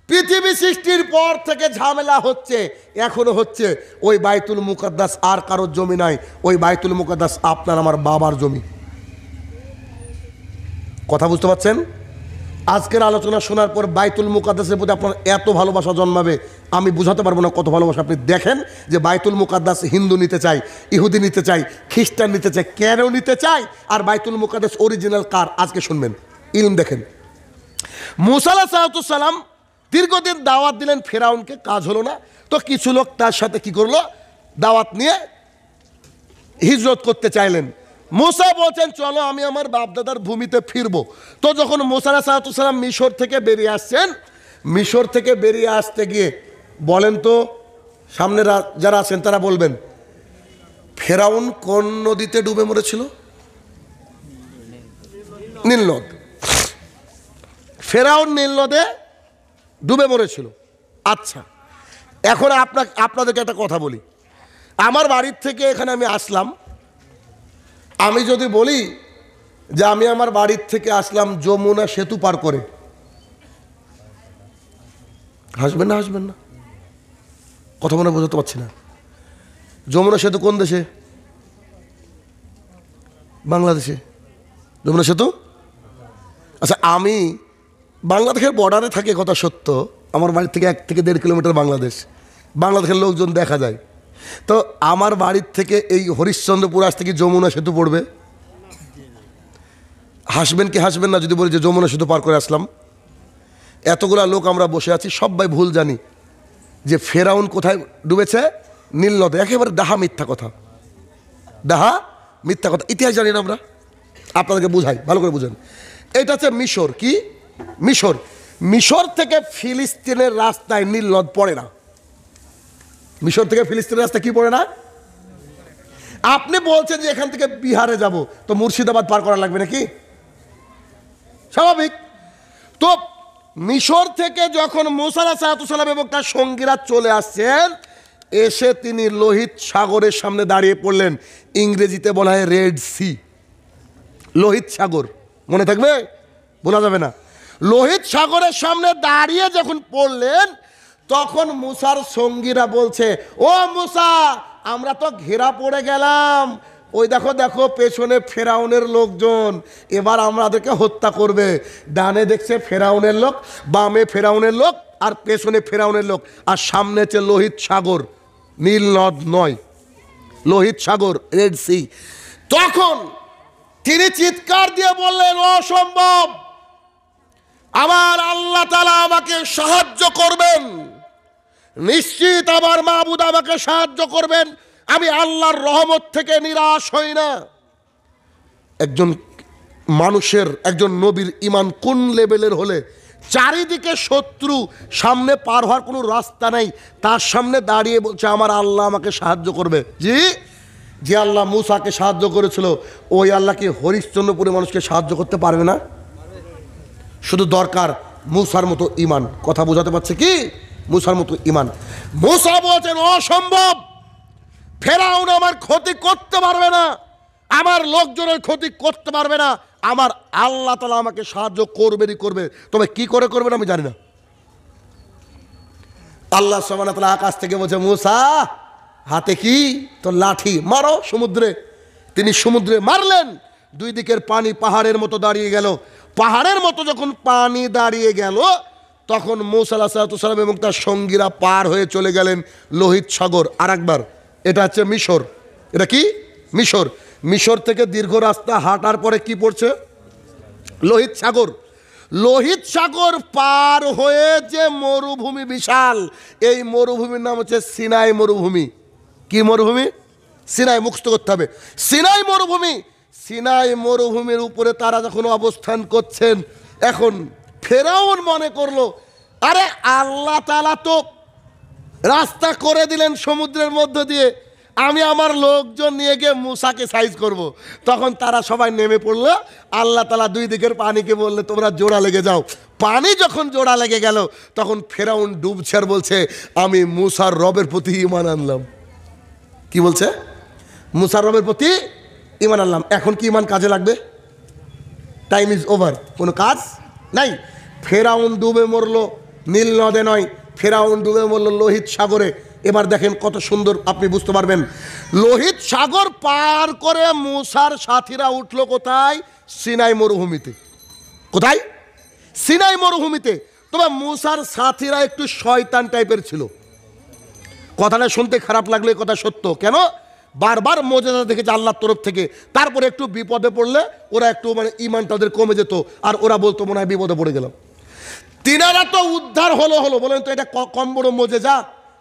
পৃথিবী সৃষ্টির পর থেকে ঝামেলা হচ্ছে, এখনো হচ্ছে। ওই বাইতুল মুকাদ্দাস আর কারোর জমি নাই, ওই বাইতুল মুকাদ্দাস আপনার আমার বাবার জমি। কথা বুঝতে পারছেন? আজকের আলোচনা শোনার পর বাইতুল মুকাদ্দাসের প্রতি আপনার এত ভালোবাসা জন্মাবে, আমি বুঝাতে পারবো না কত ভালোবাসা। আপনি দেখেন যে বাইতুল মুকাদ্দাস হিন্দু নিতে চাই, ইহুদি নিতে চাই, খ্রিস্টান নিতে চাই, কেন নিতে চাই, আর বাইতুল মুকাদ্দাস অরিজিনাল কার আজকে শুনবেন। ইলম দেখেন। মুসা আলাইহিস সালাম দীর্ঘদিন দাওয়াত দিলেন ফেরাউনকে, কাজ হলো না। তো কিছু লোক তার সাথে কি করলো, দাওয়াত নিয়ে হিজরত করতে চাইলেন। মুসা বলছেন চলো আমি আমার বাপদাদার ভূমিতে ফিরবো। তো যখন মুসা আলাইহিস সালাম মিশর থেকে বেরিয়ে আসছেন, মিশর থেকে বেরিয়ে আসতে গিয়ে বলেন তো, সামনে যারা আছেন তারা বলবেন, ফেরাউন কোন নদীতে ডুবে মরেছিল? নীল নদ। ফেরাউন নীল নদে ডুবে মরেছিল। আচ্ছা এখন আপনাদেরকে একটা কথা বলি, আমার বাড়ির থেকে এখানে আমি আসলাম, আমি যদি বলি যে আমি আমার বাড়ির থেকে আসলাম যমুনা সেতু পার করে, হাসবেন না? হাসবেন না? কথা মনে বোঝাতে পারছি না। যমুনা সেতু কোন দেশে? বাংলাদেশে। যমুনা সেতু, আচ্ছা আমি বাংলাদেশের বর্ডারে থাকি, কথা সত্য। আমার বাড়ি থেকে 1 থেকে 1.5 কিলোমিটার বাংলাদেশের লোকজন দেখা যায়। তো আমার বাড়ির থেকে এই হরিশ্চন্দ্রপুর আসতে কি যমুনা সেতু পড়বে? হাসবেন কি হাসবেন না যদি বলি যে যমুনা সেতু পার করে আসলাম? এতগুলা লোক আমরা বসে আছি, সবাই ভুল জানি যে ফেরাউন কোথায় ডুবেছে? নীল নদে। একেবারে ডাহা মিথ্যা কথা, ডাহা মিথ্যা কথা। ইতিহাস জানি না আমরা, আপনাদেরকে বুঝাই, ভালো করে বুঝেন। এটা হচ্ছে মিশর। কি মিশর? মিশর থেকে ফিলিস্তিনের রাস্তায় নীল নদ পড়ে না। মিশর থেকে ফিলিস্তিনের রাস্তায় কি পড়ে না? আপনি বলছেন যে এখান থেকে বিহারে যাব, তো মুর্শিদাবাদ পার করা লাগবে নাকি? স্বাভাবিক। তো মিশর থেকে যখন মুসা আলাইহিস সালাম এবং তার সঙ্গীরা চলে আসছেন, এসে তিনি লোহিত সাগরের সামনে দাঁড়িয়ে পড়লেন। ইংরেজিতে বলা হয় রেড সি। লোহিত সাগর মনে থাকবে, বলা যাবে না। লোহিত সাগরের সামনে দাঁড়িয়ে যখন পড়লেন, তখন মুসার সঙ্গীরা বলছে, ও মুসা, আমরা তো ঘেরা পড়ে গেলাম, ওই দেখো দেখো পেছনে ফেরাউনের লোকজন, এবার আমাদেরকে হত্যা করবে। ডানে দেখছে ফেরাউনের লোক, বামে ফেরাউনের লোক, আর পেছনে ফেরাউনের লোক, আর সামনে হচ্ছে লোহিত সাগর, নীল নদ নয়, লোহিত সাগর, রেড সি। তখন তিনি চিৎকার দিয়ে বললেন, অসম্ভব, আমার আল্লাহ তাআলা আমাকে সাহায্য করবেন, নিশ্চিত আমার মাবুদ আমাকে সাহায্য করবেন, আমি আল্লাহর রহমত থেকে নিরাশ হই না। একজন মানুষের, একজন নবীর ঈমান কোন লেভেলের হলে চারিদিকে শত্রু, সামনে পার হওয়ার কোনো রাস্তা নাই, তার সামনে দাঁড়িয়ে বলছে আমার আল্লাহ আমাকে সাহায্য করবে। জি, যে আল্লাহ মুসাকে সাহায্য করেছিল, ওই আল্লাহ কি হরিশ্চন্দ্রপুরের মানুষকে সাহায্য করতে পারবে না? শুধু দরকার মুসার মতো ঈমান। কথা বোঝাতে পারছে কি? মুসার মতো ঈমান। মুসা বলছেন অসম্ভব, ফেরাউন আমার ক্ষতি করতে পারবে না, আমার লোকজনের ক্ষতি করতে পারবে না, আমার আল্লাহ তাআলা আমাকে সাহায্য করবেনই করবে। তবে কি করে করবেন আমি জানি না। আল্লাহ সুবহানাহু ওয়া তাআলা আকাশ থেকে বলছে, মুসা হাতে কি? তো লাঠি, মারো সমুদ্রে। তিনি সমুদ্রে মারলেন, দুই দিকের পানি পাহাড়ের মতো দাঁড়িয়ে গেল। পাহাড়ের মতো যখন পানি দাঁড়িয়ে গেল, তখন মুসা আলাইহিস সালাম এবং তার সঙ্গীরা পার হয়ে চলে গেলেন লোহিত সাগর। আর একবার, এটা হচ্ছে মিশর। এটা কি? মিশর। মিশর থেকে দীর্ঘ রাস্তা হাঁটার পরে কি পড়ছে? লোহিত সাগর। লোহিত সাগর পার হয়ে যে মরুভূমি বিশাল, এই মরুভূমির নাম হচ্ছে সিনাই মরুভূমি। কি মরুভূমি? সিনাই, মুখস্থ করতে হবে, সিনাই মরুভূমি। সিনাই মরুভূমির উপরে তারা যখন অবস্থান করছেন, এখন ফেরাউন মনে করলো, আরে আল্লাহ তাআলা তো রাস্তা করে দিলেন সমুদ্রের মধ্য দিয়ে, আমি আমার লোকজন নিয়ে গিয়ে মুসাকে সাইজ করব। তখন তারা সবাই নেমে পড়লো। আল্লাহ তাআলা দুই দিকের পানিকে বললে তোমরা জোড়া লেগে যাও। পানি যখন জোড়া লেগে গেল, তখন ফেরাউন ডুবছে আর বলছে, আমি মুসার রবের প্রতি ঈমান আনলাম। কি বলছে? মুসার রবের প্রতি ঈমান আনলাম। এখন কি ঈমান কাজে লাগবে? টাইম ইজ ওভার, কোনো কাজ নাই। ফেরাউন ডুবে মরলো নীল নদে নয়, ফেরাউন ডুবে মরলো লোহিত সাগরে। এবার দেখেন কত সুন্দর, আপনি বুঝতে পারবেন। লোহিত সাগর পার করে মুসার সাথীরা উঠলো কোথায়? সিনাই মরুভূমিতে। কোথায়? সিনাই মরুভূমিতে। তবে মুসার সাথীরা একটু শয়তান টাইপের ছিল। কথাটা শুনতে খারাপ লাগলো, এই কথা সত্য। কেন? বারবার মুজিজা দেখেছে আল্লাহর তরফ থেকে, তারপরে একটু বিপদে পড়লে ওরা একটু মানে ঈমান তাদের কমে যেত, আর ওরা বলতো মনে হয় বিপদে পড়ে গেলাম। তিনারা তো উদ্ধার হলো। বলেন তো এটা কম বড় মুজিজা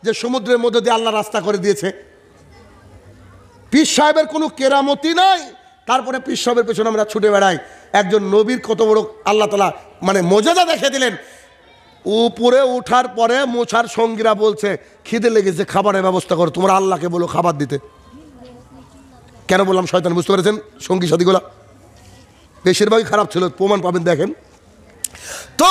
যে সমুদ্রের মধ্যে দিয়ে আল্লাহ রাস্তা করে দিয়েছে? পীর সাহেবের কোনো কেরামতি নাই, তারপরে পীর সাহেবের পেছনে আমরা ছুটে বেড়াই। একজন নবীর কত বড় আল্লাহ তাআলা মানে মুজিজা দেখে দিলেন। উপরে উঠার পরে মুসার সঙ্গীরা বলছে, খিদে লেগেছে, খাবারের ব্যবস্থা করো, তোমরা আল্লাহকে বলো খাবার দিতে। কেন বললাম শয়তান? বুঝতে পেরেছেন? সঙ্গী সাথীগুলা বেশিরভাগই খারাপ ছিল, প্রমাণ পাবেন, দেখেন তো।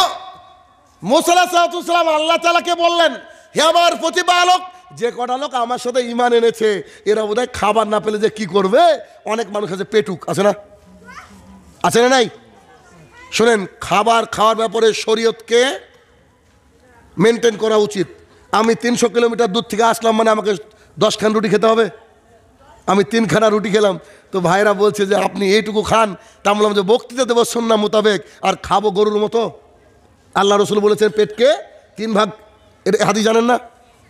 মুসা আলাইহিস সালাম আল্লাহ তাআলাকে বললেন, হে আমার প্রতিপালক, যে কটা লোক আমার সাথে ঈমান এনেছে, এরা বোধহয় খাবার না পেলে যে কি করবে। অনেক মানুষ আছে পেটুক, আছে না? আছে না নাই? শোনেন, খাবার খাওয়ার ব্যাপারে শরীয়তকে মেনটেন করা উচিত। আমি 300 কিলোমিটার দূর থেকে আসলাম মানে আমাকে 10 খান রুটি খেতে হবে? আমি 3 খানা রুটি খেলাম, তো ভাইরা বলছে যে আপনি এইটুকু খান। তা বললাম যে বক্তৃতা দেবো সুন্নাহ মোতাবেক, আর খাবো গরুর মতো? আল্লাহ রসুল বলেছেন পেটকে 3 ভাগ। এটা হাদিস জানেন না?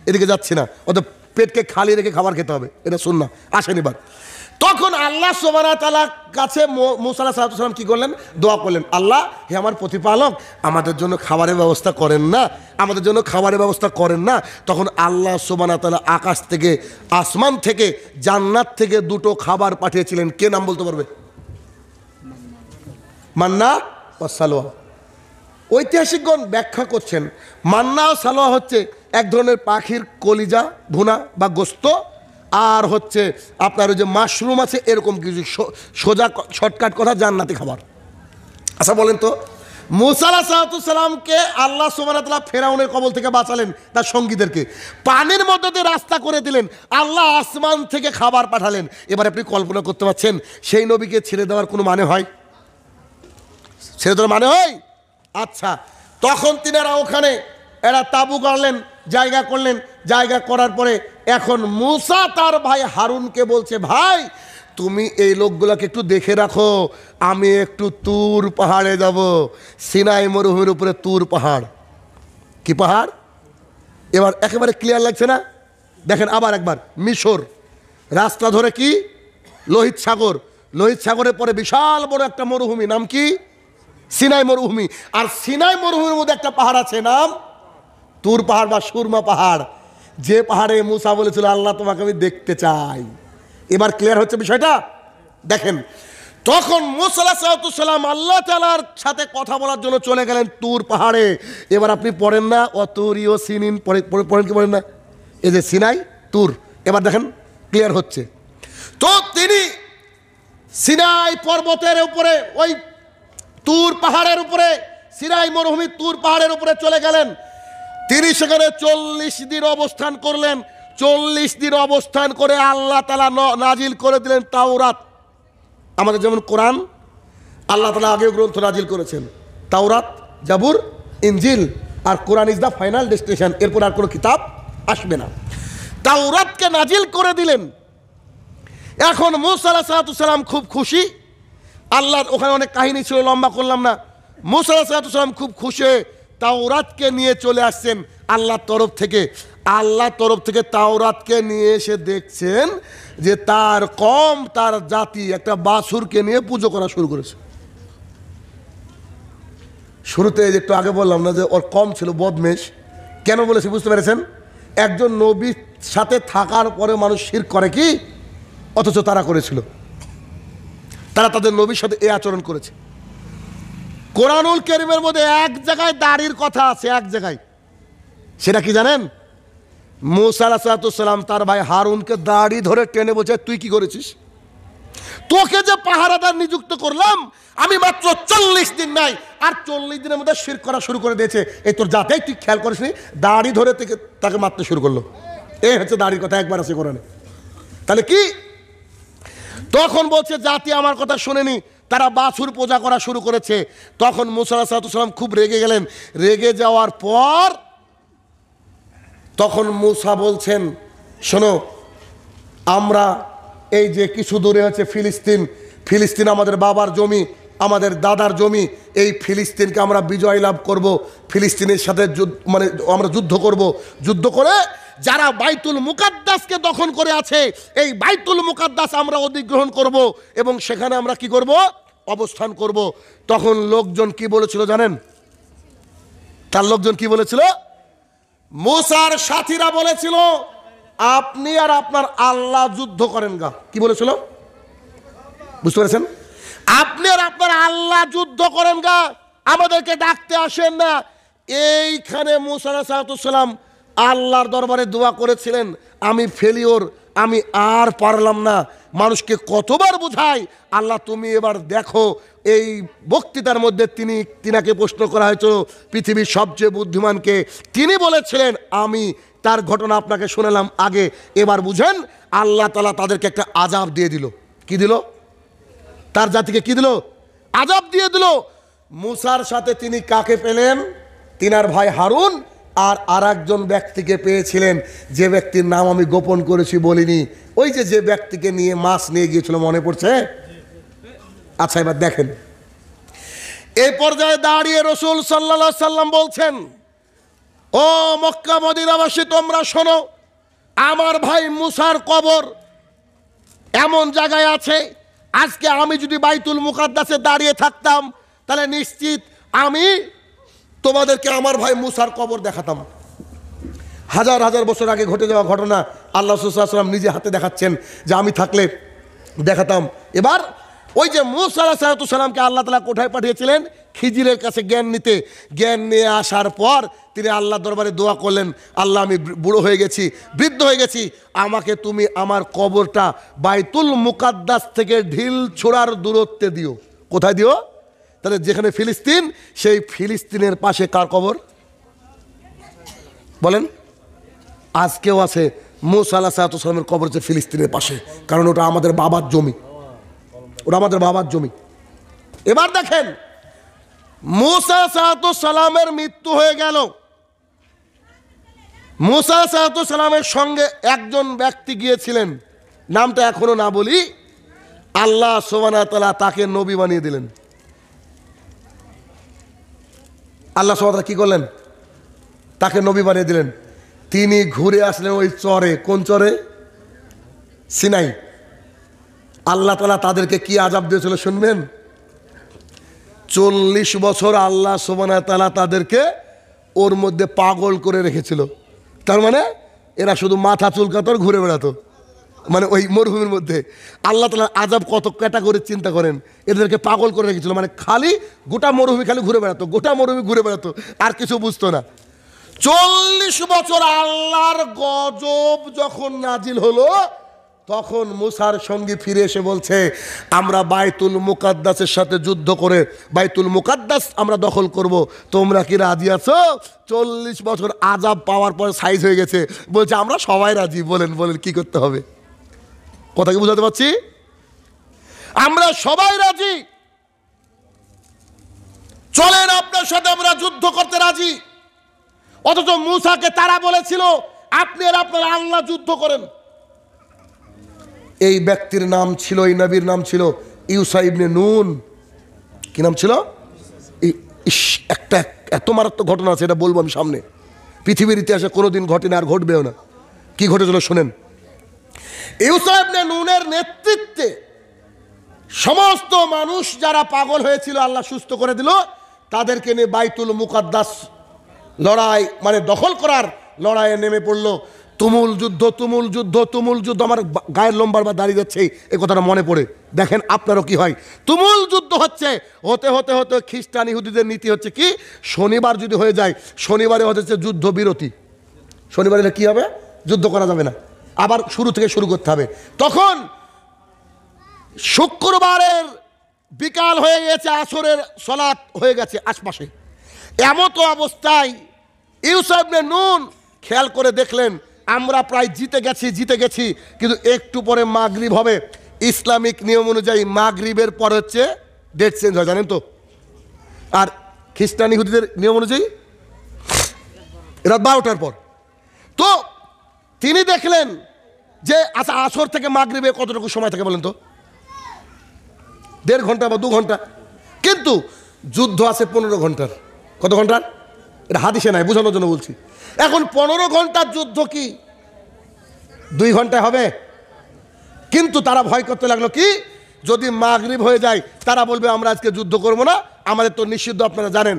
এদিকে যাচ্ছি না, অত পেটকে খালি রেখে খাবার খেতে হবে, এটা সুন্নাহ। আসেন এবার, তখন আল্লাহ সুবহানাহু ওয়া তাআলার কাছে মূসা আলাইহিস সালাম কি করলেন? দোয়া করলেন, আল্লাহ হে আমার প্রতিপালক, আমাদের জন্য খাবারের ব্যবস্থা করেন না, আমাদের জন্য খাবারের ব্যবস্থা করেন না। তখন আল্লাহ সুবহানাহু ওয়া তাআলা আকাশ থেকে, আসমান থেকে, জান্নাত থেকে দুটো খাবার পাঠিয়েছিলেন। কে নাম বলতে পারবে? মান্না ও সালোয়া। ঐতিহাসিকগণ ব্যাখ্যা করছেন, মান্না ও সালোয়া হচ্ছে এক ধরনের পাখির কলিজা ভুনা বা গোস্ত, আর হচ্ছে আপনার ওই যে মাশরুম আছে এরকম কিছু, সোজা শর্টকাট কথা জান্নাতি খাবার। আচ্ছা বলেন তো, মূসা আলাইহিস সালামকে আল্লাহ সুবহানাহু ওয়া তাআলা ফেরাউনের কবল থেকে বাঁচালেন, তার সঙ্গীদেরকে পানির মধ্যে দিয়ে রাস্তা করে দিলেন, আল্লাহ আসমান থেকে খাবার পাঠালেন। এবার আপনি কল্পনা করতে পারছেন সেই নবীকে ছেড়ে দেওয়ার কোনো মানে হয়? ছেড়ে দেওয়ার মানে হয়? আচ্ছা, তখন তিনারা ওখানে এরা তাবু গাড়লেন, জায়গা করলেন, জায়গা করার পরে এখন মূসা তার ভাই হারুনকে বলছে, ভাই তুমি এই লোকগুলোকে একটু দেখে রাখো, আমি একটু তুর পাহাড়ে যাব। সিনাই মরুভূমির উপরে তুর পাহাড়। কি পাহাড়? এবার একেবারে ক্লিয়ার লাগছে না? দেখেন আবার একবার, মিশর রাস্তা ধরে কি লোহিত সাগর, লোহিত সাগরের পরে বিশাল বড় একটা মরুভূমি, নাম কি? সিনাই মরুভূমি। আর সিনাই মরুভূমির মধ্যে একটা পাহাড় আছে, নাম তুর পাহাড় বা সুরমা পাহাড়, যে পাহাড়ে মূসা বলেছিল আল্লাহ তোমাকে আমি দেখতে চাই। এবার ক্লিয়ার হচ্ছে বিষয়টা? দেখেন, তখন মূসা আলাইহিস সালাম আল্লাহ তাআলার সাথে কথা বলার জন্য চলে গেলেন তুর পাহাড়ে। এবার আপনি পড়েন না অতুরিও সিনিন, পড়েন কি পড়েন না? এই যে সিনাই তুর, এবার দেখেন ক্লিয়ার হচ্ছে। তো তিনি সিনাই পর্বতের উপরে, ওই তুর পাহাড়ের উপরে, সিনাই মরুভূমি তুর পাহাড়ের উপরে চলে গেলেন। তিনি সেখানে 40 দিন অবস্থান করলেন। 40 দিন অবস্থান করে আল্লাহ তাআলা নাজিল করে দিলেন তাওরাত। আমাদের যেমন কোরআন, আল্লাহ তাআলা আগেও গ্রন্থ নাজিল করেছেন, তাওরাত, জাবুর, ইনজিল, আর Quran is the final destination, এরপর আর কোনো কিতাব আসবে না। তাওরাতকে নাজিল করে দিলেন। এখন মূসা আলাইহিস সালাম খুব খুশি। আল্লাহর ওখানে অনেক কাহিনী ছিল, লম্বা করলাম না। মূসা আলাইহিস সালাম খুব খুশি হয়ে তাওরাতকে নিয়ে চলে আসছেন আল্লাহর তরফ থেকে। আল্লাহর তরফ থেকে তাওরাতকে নিয়ে এসে দেখছেন যে তার কম, তার জাতি একটা বাছুরকে নিয়ে পুজো করা শুরু করেছে। শুরুতে একটু আগে বললাম না যে ওর কম ছিল বদমেশ, কেন বলেছি বুঝতে পেরেছেন? একজন নবীর সাথে থাকার পরে মানুষ শিরক করে কি, অথচ তারা করেছিল, তারা তাদের নবীর সাথে এই আচরণ করেছে। কোরআনুল কারীমের মধ্যে এক জায়গায় দাড়ির কথা আছে, এক জায়গায়, সেটা কি জানেন? মূসা আলাইহিস সালাম তার ভাই হারুনকে দাড়ি ধরে টেনে বলছে, তুই কি করেছিস? তোকে যে পাহারাদার নিযুক্ত করলাম আমি মাত্র 40 দিন নাই, আর 40 দিনের মধ্যে শিরক করা শুরু করে দিয়েছে। এই তোর জাতেই তুই খেয়াল করিসনি, দাড়ি ধরে তাকে মারতে শুরু করলো। এই হচ্ছে দাড়ির কথা, একবার আছে কোরআনে। তাহলে কি? তখন বলছে জাতি আমার কথা শোনেনি, তারা বাছুর পূজা করা শুরু করেছে। তখন মূসা আলাইহিস সালাম খুব রেগে গেলেন। রেগে যাওয়ার পর তখন মূসা বলছেন, শোনো, আমরা এই যে কিছু দূরে হচ্ছে ফিলিস্তিন, ফিলিস্তিন আমাদের বাবার জমি, আমাদের দাদার জমি, এই ফিলিস্তিনকে আমরা বিজয় লাভ করব, ফিলিস্তিনের সাথে মানে আমরা যুদ্ধ করব, যুদ্ধ করে যারা বাইতুল মুকাদ্দাসকে দখল করে আছে এই বাইতুল মুকাদ্দাস আমরা অধিগ্রহণ করব এবং সেখানে আমরা কি করব? অবস্থান করব। তখন লোকজন কি বলেছিল জানেন? তার লোকজন কি বলেছিল? মূসার সাথীরা বলেছিল, আপনি আর আপনার আল্লাহ যুদ্ধ করেন গা। কি বলেছিল? বুঝতে পেরেছেন? আপনি আর আপনার আল্লাহ যুদ্ধ করেন গা, আমাদেরকে ডাকতে আসেন না। এইখানে মূসা আলাইহিস সালাম আল্লাহর দরবারে দোয়া করেছিলেন, আমি ফেলিওর, আমি আর পারলাম না, মানুষকে কতবার বোঝাই, আল্লাহ তুমি এবার দেখো। এই বক্তৃতার মধ্যে তিনাকে প্রশ্ন করা হয়েছিল পৃথিবীর সবচেয়ে বুদ্ধিমানকে, তিনি বলেছিলেন আমি তার ঘটনা আপনাকে শোনালাম আগে, এবার বুঝেন। আল্লাহ তাআলা তাদেরকে একটা আযাব দিয়ে দিল। কি দিল? তার জাতিকে কি দিল? আযাব দিয়ে দিল। মূসার সাথে তিনি কাকে পেলেন? তিনার ভাই হারুন আর আরেকজন ব্যক্তিকে পেয়েছিলেন, যে ব্যক্তির নাম আমি গোপন করেছি বলিনি। ওই যে ব্যক্তিকে নিয়ে মাছ নিয়ে গিয়েছিল, মনে পড়ছে? আচ্ছা এবার দেখেন, এই পর্যায়ে দাঁড়িয়ে রাসূল সাল্লাল্লাহু আলাইহি সাল্লাম বলছেন, ও মক্কা মদিনাবাসী তোমরা শোনো, আমার ভাই মুসার কবর এমন জায়গায় আছে, আজকে আমি যদি বাইতুল মুকাদ্দাসে দাঁড়িয়ে থাকতাম তাহলে নিশ্চিত আমি তোমাদেরকে আমার ভাই মুসার কবর দেখাতাম। হাজার হাজার বছর আগে ঘটে যাওয়া ঘটনা আল্লাহ রাসূল সাল্লাল্লাহু আলাইহি ওয়াসাল্লাম নিজে হাতে দেখাচ্ছেন যে আমি থাকলে দেখাতাম। এবার ওই যে মুসা আলাইহিস সালামকে আল্লাহ তাআলা কোথায় পাঠিয়েছিলেন? খিজিরের কাছে জ্ঞান নিতে। জ্ঞান নিয়ে আসার পর তিনি আল্লাহ দরবারে দোয়া করলেন, আল্লাহ আমি বুড়ো হয়ে গেছি, বৃদ্ধ হয়ে গেছি, আমাকে তুমি আমার কবরটা বাইতুল মুকাদ্দাস থেকে ঢিল ছোড়ার দূরত্বে দিও। কোথায় দিও? তাহলে যেখানে ফিলিস্তিন, সেই ফিলিস্তিনের পাশে কার কবর বলেন? আজকেও আছে মুসা আলাইহিস সালামের কবর হচ্ছে ফিলিস্তিনের পাশে, কারণ ওটা আমাদের বাবার জমি, ওটা আমাদের বাবার জমি। এবার দেখেন, মুসা আলাইহিস সালামের মৃত্যু হয়ে গেল। মুসা আলাইহিস সালামের সঙ্গে একজন ব্যক্তি গিয়েছিলেন, নামটা এখনো না বলি, আল্লাহ সুবহানাহু ওয়া তাআলা তাকে নবী বানিয়ে দিলেন। আল্লাহ সুবহানাহু ওয়া তাআলা কি করলেন? তাকে নবী বানিয়ে দিলেন। তিনি ঘুরে আসলেন ওই চরে। কোন চরে? সিনাই। আল্লাহ তাআলা তাদেরকে কি আযাব দিয়েছিল শুনবেন? 40 বছর আল্লাহ সুবহানাহু ওয়া তাআলা তাদেরকে ওর মধ্যে পাগল করে রেখেছিল। তার মানে এরা শুধু মাথা চুলকাতো আর ঘুরে বেড়াতো, মানে ওই মরুভূমির মধ্যে। আল্লাহ তাআলা আযাব কত ক্যাটাগরি চিন্তা করেন, এদেরকে পাগল করে রেখেছিল, মানে খালি গোটা মরুভূমি খালি ঘুরে বেড়াতো, গোটা মরুভূমি ঘুরে বেড়াতো, আর কিছু বুঝতো না। 40 বছর আল্লাহর গজব যখন নাজিল হলো, তখন মুসার সঙ্গে ফিরে এসে বলছে, আমরা বাইতুল মুকাদ্দাসের সাথে যুদ্ধ করে বাইতুল মুকাদ্দাস আমরা দখল করব, তোমরা কি রাজি আছো? 40 বছর আযাব পাওয়ার পর সাইজ হয়ে গেছে, বলছে আমরা সবাই রাজি। বলেন বলেন কি করতে হবে? কথা কি বুঝাতে পারছি? আমরা সবাই রাজি, চলেন আপনার সাথে আমরা যুদ্ধ করতে রাজি। অথচ মুসাকে তারা বলেছিল আপনি আর আপনার আল্লাহ যুদ্ধ করেন। এই ব্যক্তির নাম ছিল, এই নবীর নাম ছিল ইউসা ইবনে নুন। কি নাম ছিল? একটা এত মারাত্মক ঘটনা আছে, এটা বলবো আমি সামনে। পৃথিবীর ইতিহাসে কোনোদিন ঘটেনি, আর ঘটবেও না। কি ঘটেছিল শোনেন। ইউসা ইবনে নুনের নেতৃত্বে সমস্ত মানুষ যারা পাগল হয়েছিল আল্লাহ সুস্থ করে দিল, তাদেরকে নিয়ে বাইতুল মুকাদ্দাস লড়াই, মানে দখল করার লড়াইয়ে নেমে পড়লো। তুমুল যুদ্ধ, তুমুল যুদ্ধ, তুমুল যুদ্ধ। আমার গায়ের লম্বার বা দাঁড়িয়ে যাচ্ছে এই কথাটা মনে পড়ে। দেখেন আপনারও কি হয়, তুমুল যুদ্ধ হচ্ছে। হতে হতে হতে খ্রিস্টান ইহুদিদের নীতি হচ্ছে কি, শনিবার যদি হয়ে যায়, শনিবারে হচ্ছে যুদ্ধ বিরতি। শনিবারে কি হবে? যুদ্ধ করা যাবে না, আবার শুরু থেকে শুরু করতে হবে। তখন শুক্রবারের বিকাল হয়ে গেছে, আসরের সালাত হয়ে গেছে আশপাশে। এমতো অবস্থায় ইউসা ইবনে নুন খেয়াল করে দেখলেন আমরা প্রায় জিতে গেছি, কিন্তু একটু পরে মাগরিব হবে। ইসলামিক নিয়ম অনুযায়ী মাগরিবের পর হচ্ছে ডেট চেঞ্জ হয়, জানেন তো? আর খ্রিস্টান ইহুদিদের নিয়ম অনুযায়ী রাত 12টার পর। তো তিনি দেখলেন যে আচ্ছা, আসর থেকে মাগরিবে কতটুকু সময় থাকে বলেন তো? 1.5 ঘন্টা বা 2 ঘন্টা, কিন্তু যুদ্ধ আছে 15 ঘন্টার। কত ঘন্টার? এটা হাদিসে নাই, বোঝানোর জন্য বলছি। এখন 15 ঘন্টার যুদ্ধ কি 2 ঘন্টায় হবে? কিন্তু তারা ভয় করতে লাগলো কি, যদি মাগরিব হয়ে যায় তারা বলবে আমরা আজকে যুদ্ধ করব না, আমাদের তো নিষিদ্ধ আপনারা জানেন।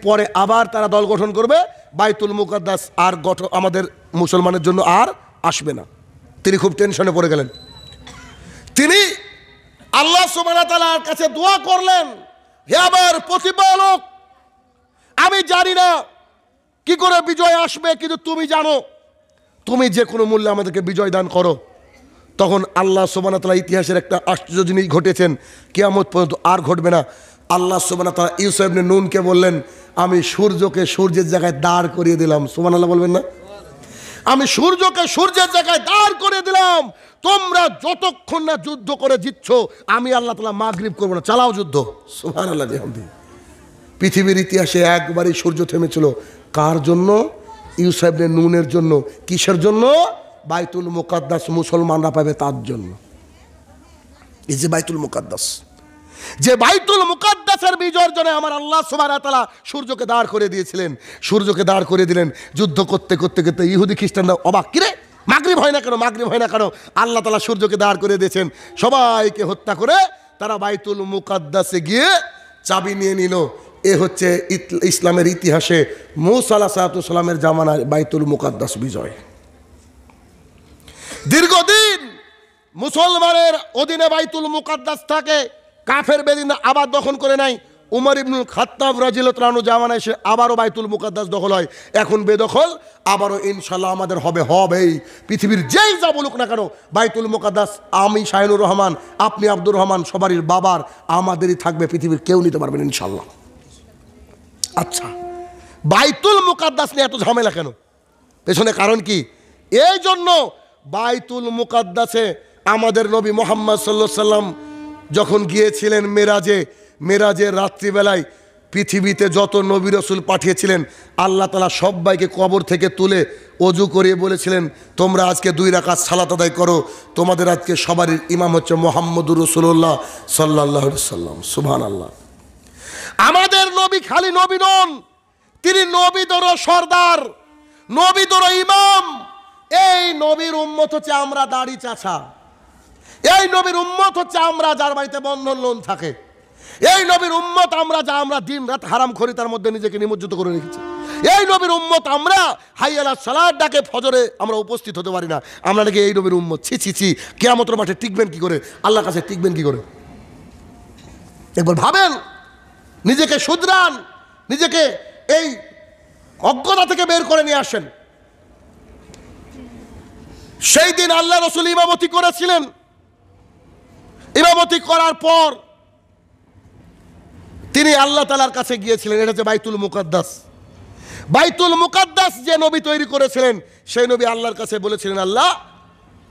পরে আবার তারা দল গঠন করবে, বাইতুল মুকাদ্দাস আর আমাদের মুসলমানের জন্য আর আসবে না। তিনি খুব টেনশনে পড়ে গেলেন। তিনি আল্লাহ সুবহানাহু ওয়া তাআলার কাছে দোয়া করলেন, হে আমার প্রতিপালক, আমি জানি না কি করে বিজয় আসবে, কিন্তু তুমি জানো, তুমি যে কোনো মূল্যে আমাদেরকে বিজয় দান করো। তখন আল্লাহ সুবহানাহু ওয়া তাআলা ইতিহাসের একটা আশ্চর্য জিনিস ঘটেছেন, কিয়ামত পর্যন্ত আর ঘটবে না। আল্লাহ সুবহানাহু ওয়া তাআলা ইউসা ইবনে নুনকে বললেন, আমি সূর্যকে সূর্যের জায়গায় দাঁড় করিয়ে দিলাম। সুবহানাল্লাহ বলবেন না? আমি সূর্যকে সূর্যের জায়গায় দাঁড় করে দিলাম, তোমরা যতক্ষণ না যুদ্ধ করে জিতছ আমি আল্লাহ তাআলা মাগরিব করবো না, চালাও যুদ্ধ। সুবহানাল্লাহ। পৃথিবীর ইতিহাসে একবারই সূর্য থেমেছিল। কার জন্য? ইউসা ইবনে নুনের জন্য। কিসের জন্য? বাইতুল মুকাদ্দাস মুসলমানরা পাবে তার জন্য। এই যে বাইতুল মুকাদ্দাস, যে বাইতুল মুকাদ্দাসের বিজয়ের জন্য আমার আল্লাহ সুবহানাহু ওয়া তাআলা সূর্যকে দাঁড় করে দিয়েছিলেন। সূর্যকে দাঁড় করে দিলেন। যুদ্ধ করতে করতে করতে ইহুদি খ্রিস্টানরা অবাক, কিরে মাগরিব হয় না কেন, মাগরিব হয় না কেন, আল্লাহ তাআলা সূর্যকে দাঁড় করে দিয়েছেন। সবাইকে হত্যা করে তারা বাইতুল মুকাদ্দাসে গিয়ে চাবি নিয়ে নিল। এ হচ্ছে ইসলামের ইতিহাসে মূসা আলাইহিস সালামের জামানায় বাইতুল মুকাদ্দাস বিজয়। দীর্ঘদিন মুসলমানের অধীনে বাইতুল মুকাদ্দাস থাকে, কাফের বেদিন আবার দখল করে নাই। উমর ইবনুল খাত্তাব রাদিয়াল্লাহু আনহু জামানায় এসে আবারও বাইতুল মুকাদ্দাস দখল হয়। এখন বেদখল, আবারও ইনশাল্লাহ আমাদের হবেই। পৃথিবীর যেই যা বলুক না কেন, বাইতুল মুকাদ্দাস আমি শাহিনুর রহমান, আপনি আব্দুর রহমান, সবারই বাবার, আমাদেরই থাকবে, পৃথিবীর কেউ নিতে পারবেন ইনশাল্লাহ। আচ্ছা, বাইতুল মুকাদ্দাস নিয়ে এত ঝামেলা কেন? পেছনে কারণ কি? এই জন্য বাইতুল মুকাদ্দাসে আমাদের নবী মুহাম্মদ সাল্লাল্লাহু আলাইহি সাল্লাম যখন গিয়েছিলেন মেরাজের রাত্রিবেলায়, পৃথিবীতে যত নবী রাসূল পাঠিয়েছিলেন আল্লাহ তাআলা সবাইকে কবর থেকে তুলে ওযু করিয়ে বলেছিলেন, তোমরা আজকে 2 রাকাত সালাত আদায় করো, তোমাদের আজকে সবারই ইমাম হচ্ছে মুহাম্মদুর রাসূলুল্লাহ সাল্লাল্লাহু আলাইহি সাল্লাম। সুবহানাল্লাহ। আমাদের নবী খালি নবী নন, তিনি নবীদের সর্দার, নবীদের ইমাম। এই নবীর উম্মত হচ্ছে আমরা দাড়ি চাচা, এই নবীর উম্মত হচ্ছে আমরা যার বাড়িতে বন্ধন লোন থাকে, এই নবীর উম্মত আমরা দিন রাত হারাম খরি তার মধ্যে নিজেকে নিমজ্জিত করে রেখেছি। এই নবীর উম্মত আমরা হাই আলা সালাত ডাকে ফজরে আমরা উপস্থিত হতে পারি না, আমরা নাকি এই নবীর উম্মত। ছি, কিয়ামতের মাঠে টিকবেন কি করে, আল্লাহর কাছে টিকবেন কি করে? একবার ভাবেন, নিজেকে শুধরান, নিজেকে এই অজ্ঞতা থেকে বের করে নিয়ে আসেন। সেই দিন আল্লাহ রাসূল ইমামতি করেছিলেন। ইমামতি করার পর তিনি আল্লাহ তাআলার কাছে গিয়েছিলেন। এটা হচ্ছে বাইতুল মুকাদ্দাস। বাইতুল মুকাদ্দাস যে নবী তৈরি করেছিলেন, সেই নবী আল্লাহর কাছে বলেছিলেন, আল্লাহ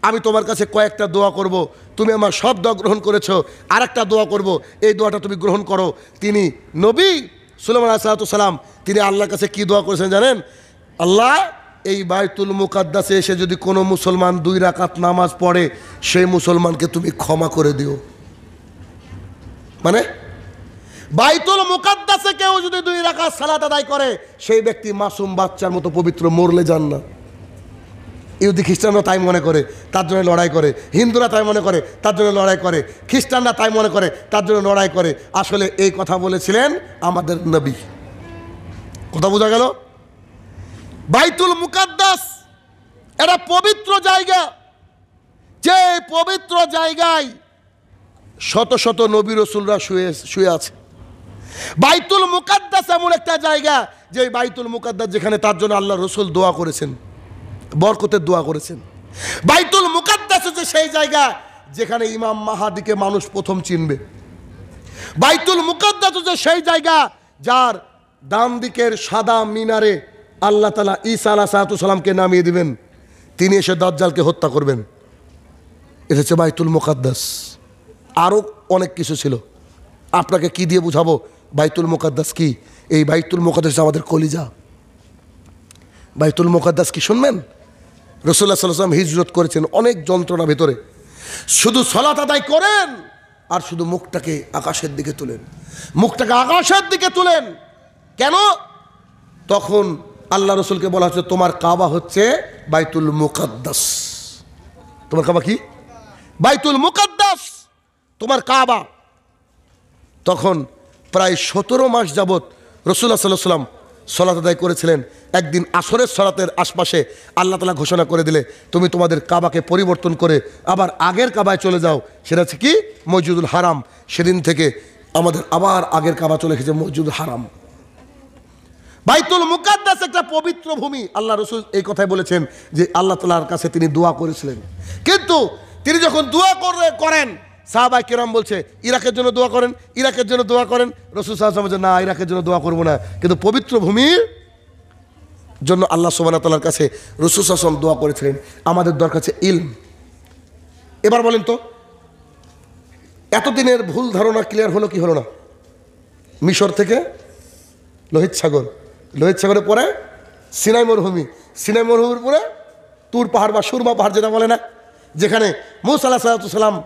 আমি তোমার কাছে কয়েকটা দোয়া করব, তুমি আমার সব দোয়া গ্রহণ করেছো, আর একটা দোয়া করব, এই দোয়াটা তুমি গ্রহণ করো। তিনি নবী সুলাইমান আলাইহিস সালাম তিনি আল্লাহর কাছে কি দোয়া করেছেন জানেন? আল্লাহ, এই বাইতুল মুকাদ্দাসে এসে যদি কোনো মুসলমান 2 রাকাত নামাজ পড়ে, সেই মুসলমানকে তুমি ক্ষমা করে দিও। মানে বাইতুল মুকাদ্দাসে কেউ যদি 2 রাকাত সালাত আদায় করে, সেই ব্যক্তি মাসুম বাচ্চার মতো পবিত্র, মরলে যান না। ইহুদি খ্রিস্টানরা তাই মনে করে, তার জন্য লড়াই করে। হিন্দুরা তাই মনে করে, তার জন্য লড়াই করে। খ্রিস্টানরা তাই মনে করে, তার জন্য লড়াই করে। আসলে এই কথা বলেছিলেন আমাদের নবী। কথা বোঝা গেল? বাইতুল মুকাদ্দাস এটা পবিত্র জায়গা, যে পবিত্র জায়গায় শত শত নবী রাসূলরা শুয়ে আছে। বাইতুল মুকাদ্দাস এমন একটা জায়গা, যে বাইতুল মুকাদ্দাস যেখানে তার জন্য আল্লাহ রাসূল দোয়া করেছেন, বরকতের দোয়া করেছেন। বাইতুল মুকাদ্দাস হচ্ছে সেই জায়গা যেখানে ইমাম মাহাদিকে মানুষ প্রথম চিনবে। বাইতুল মুকাদ্দাস হচ্ছে সেই জায়গা যার ডান দিকের সাদা মিনারে আল্লাহ তাআলা ঈসা আলাইহিস সালামকে নামিয়ে দিবেন, তিনি এসে দাজ্জালকে হত্যা করবেন। এটা হচ্ছে বাইতুল মুকাদ্দাস। আরও অনেক কিছু ছিল, আপনাকে কি দিয়ে বুঝাবো বাইতুল মুকাদ্দাস কি? এই বাইতুল মুকাদ্দাস আমাদের কলিজা। বাইতুল মুকাদ্দাস কি শুনবেন? রাসূলুল্লাহ সাল্লাল্লাহু আলাইহি ওয়াসাল্লাম হিজরত করেছেন অনেক যন্ত্রণা ভেতরে, শুধু সালাত আদায় করেন আর শুধু মুখটাকে আকাশের দিকে তুলেন, মুখটাকে আকাশের দিকে তুলেন। কেন? তখন আল্লাহ রাসূলকে বলা হচ্ছে, তোমার কাবা হচ্ছে বাইতুল মুকাদ্দাস। তোমার কাবা কি? বাইতুল মুকাদ্দাস, তোমার কাবা। তখন প্রায় 17 মাস যাবৎ রাসূলুল্লাহ সাল্লাল্লাহু আলাইহি ওয়াসাল্লাম সালাত আদায় করেছিলেন। একদিন আসরের সালাতের আশপাশে আল্লাহ তাআলা ঘোষণা করে দিলে, তুমি তোমাদের কাবাকে পরিবর্তন করে আবার আগের কাবায় চলে যাও। সেটা হচ্ছে কি? মসজিদুল হারাম। সেদিন থেকে আমাদের আবার আগের কাবা চলে এসেছে মসজিদুল হারাম। বাইতুল মুকাদ্দাস একটা পবিত্র ভূমি। আল্লাহ রাসূল এই কথাই বলেছেন যে আল্লাহ তাআলার কাছে তিনি দোয়া করেছিলেন। কিন্তু তিনি যখন দোয়া করেন, সাহাবায়ে কেরাম বলছে ইরাকের জন্য দোয়া করেন, ইরাকের জন্য দোয়া করেন। রাসূল সাল্লাল্লাহু আলাইহি ওয়াসাল্লাম বলছেন, না, ইরাকের জন্য দোয়া করব না, কিন্তু পবিত্র ভূমির জন্য আল্লাহ সুবহানাহু ওয়া তাআলার কাছে রাসূল সাল্লাল্লাহু আলাইহি ওয়াসাল্লাম দোয়া করেছিলেন। আমাদের দরকার আছে ইলম। এবার বলেন তো, এতদিনের ভুল ধারণা ক্লিয়ার হলো কি হলো না? মিশর থেকে লোহিত সাগর, লোহিত সাগরের পরে সিনাই মরুভূমি, সিনাই মরুভূমির পরে তুর পাহাড় বা সুরমা পাহাড় যেটা বলে না, যেখানে মূসা আলাইহিস সালাম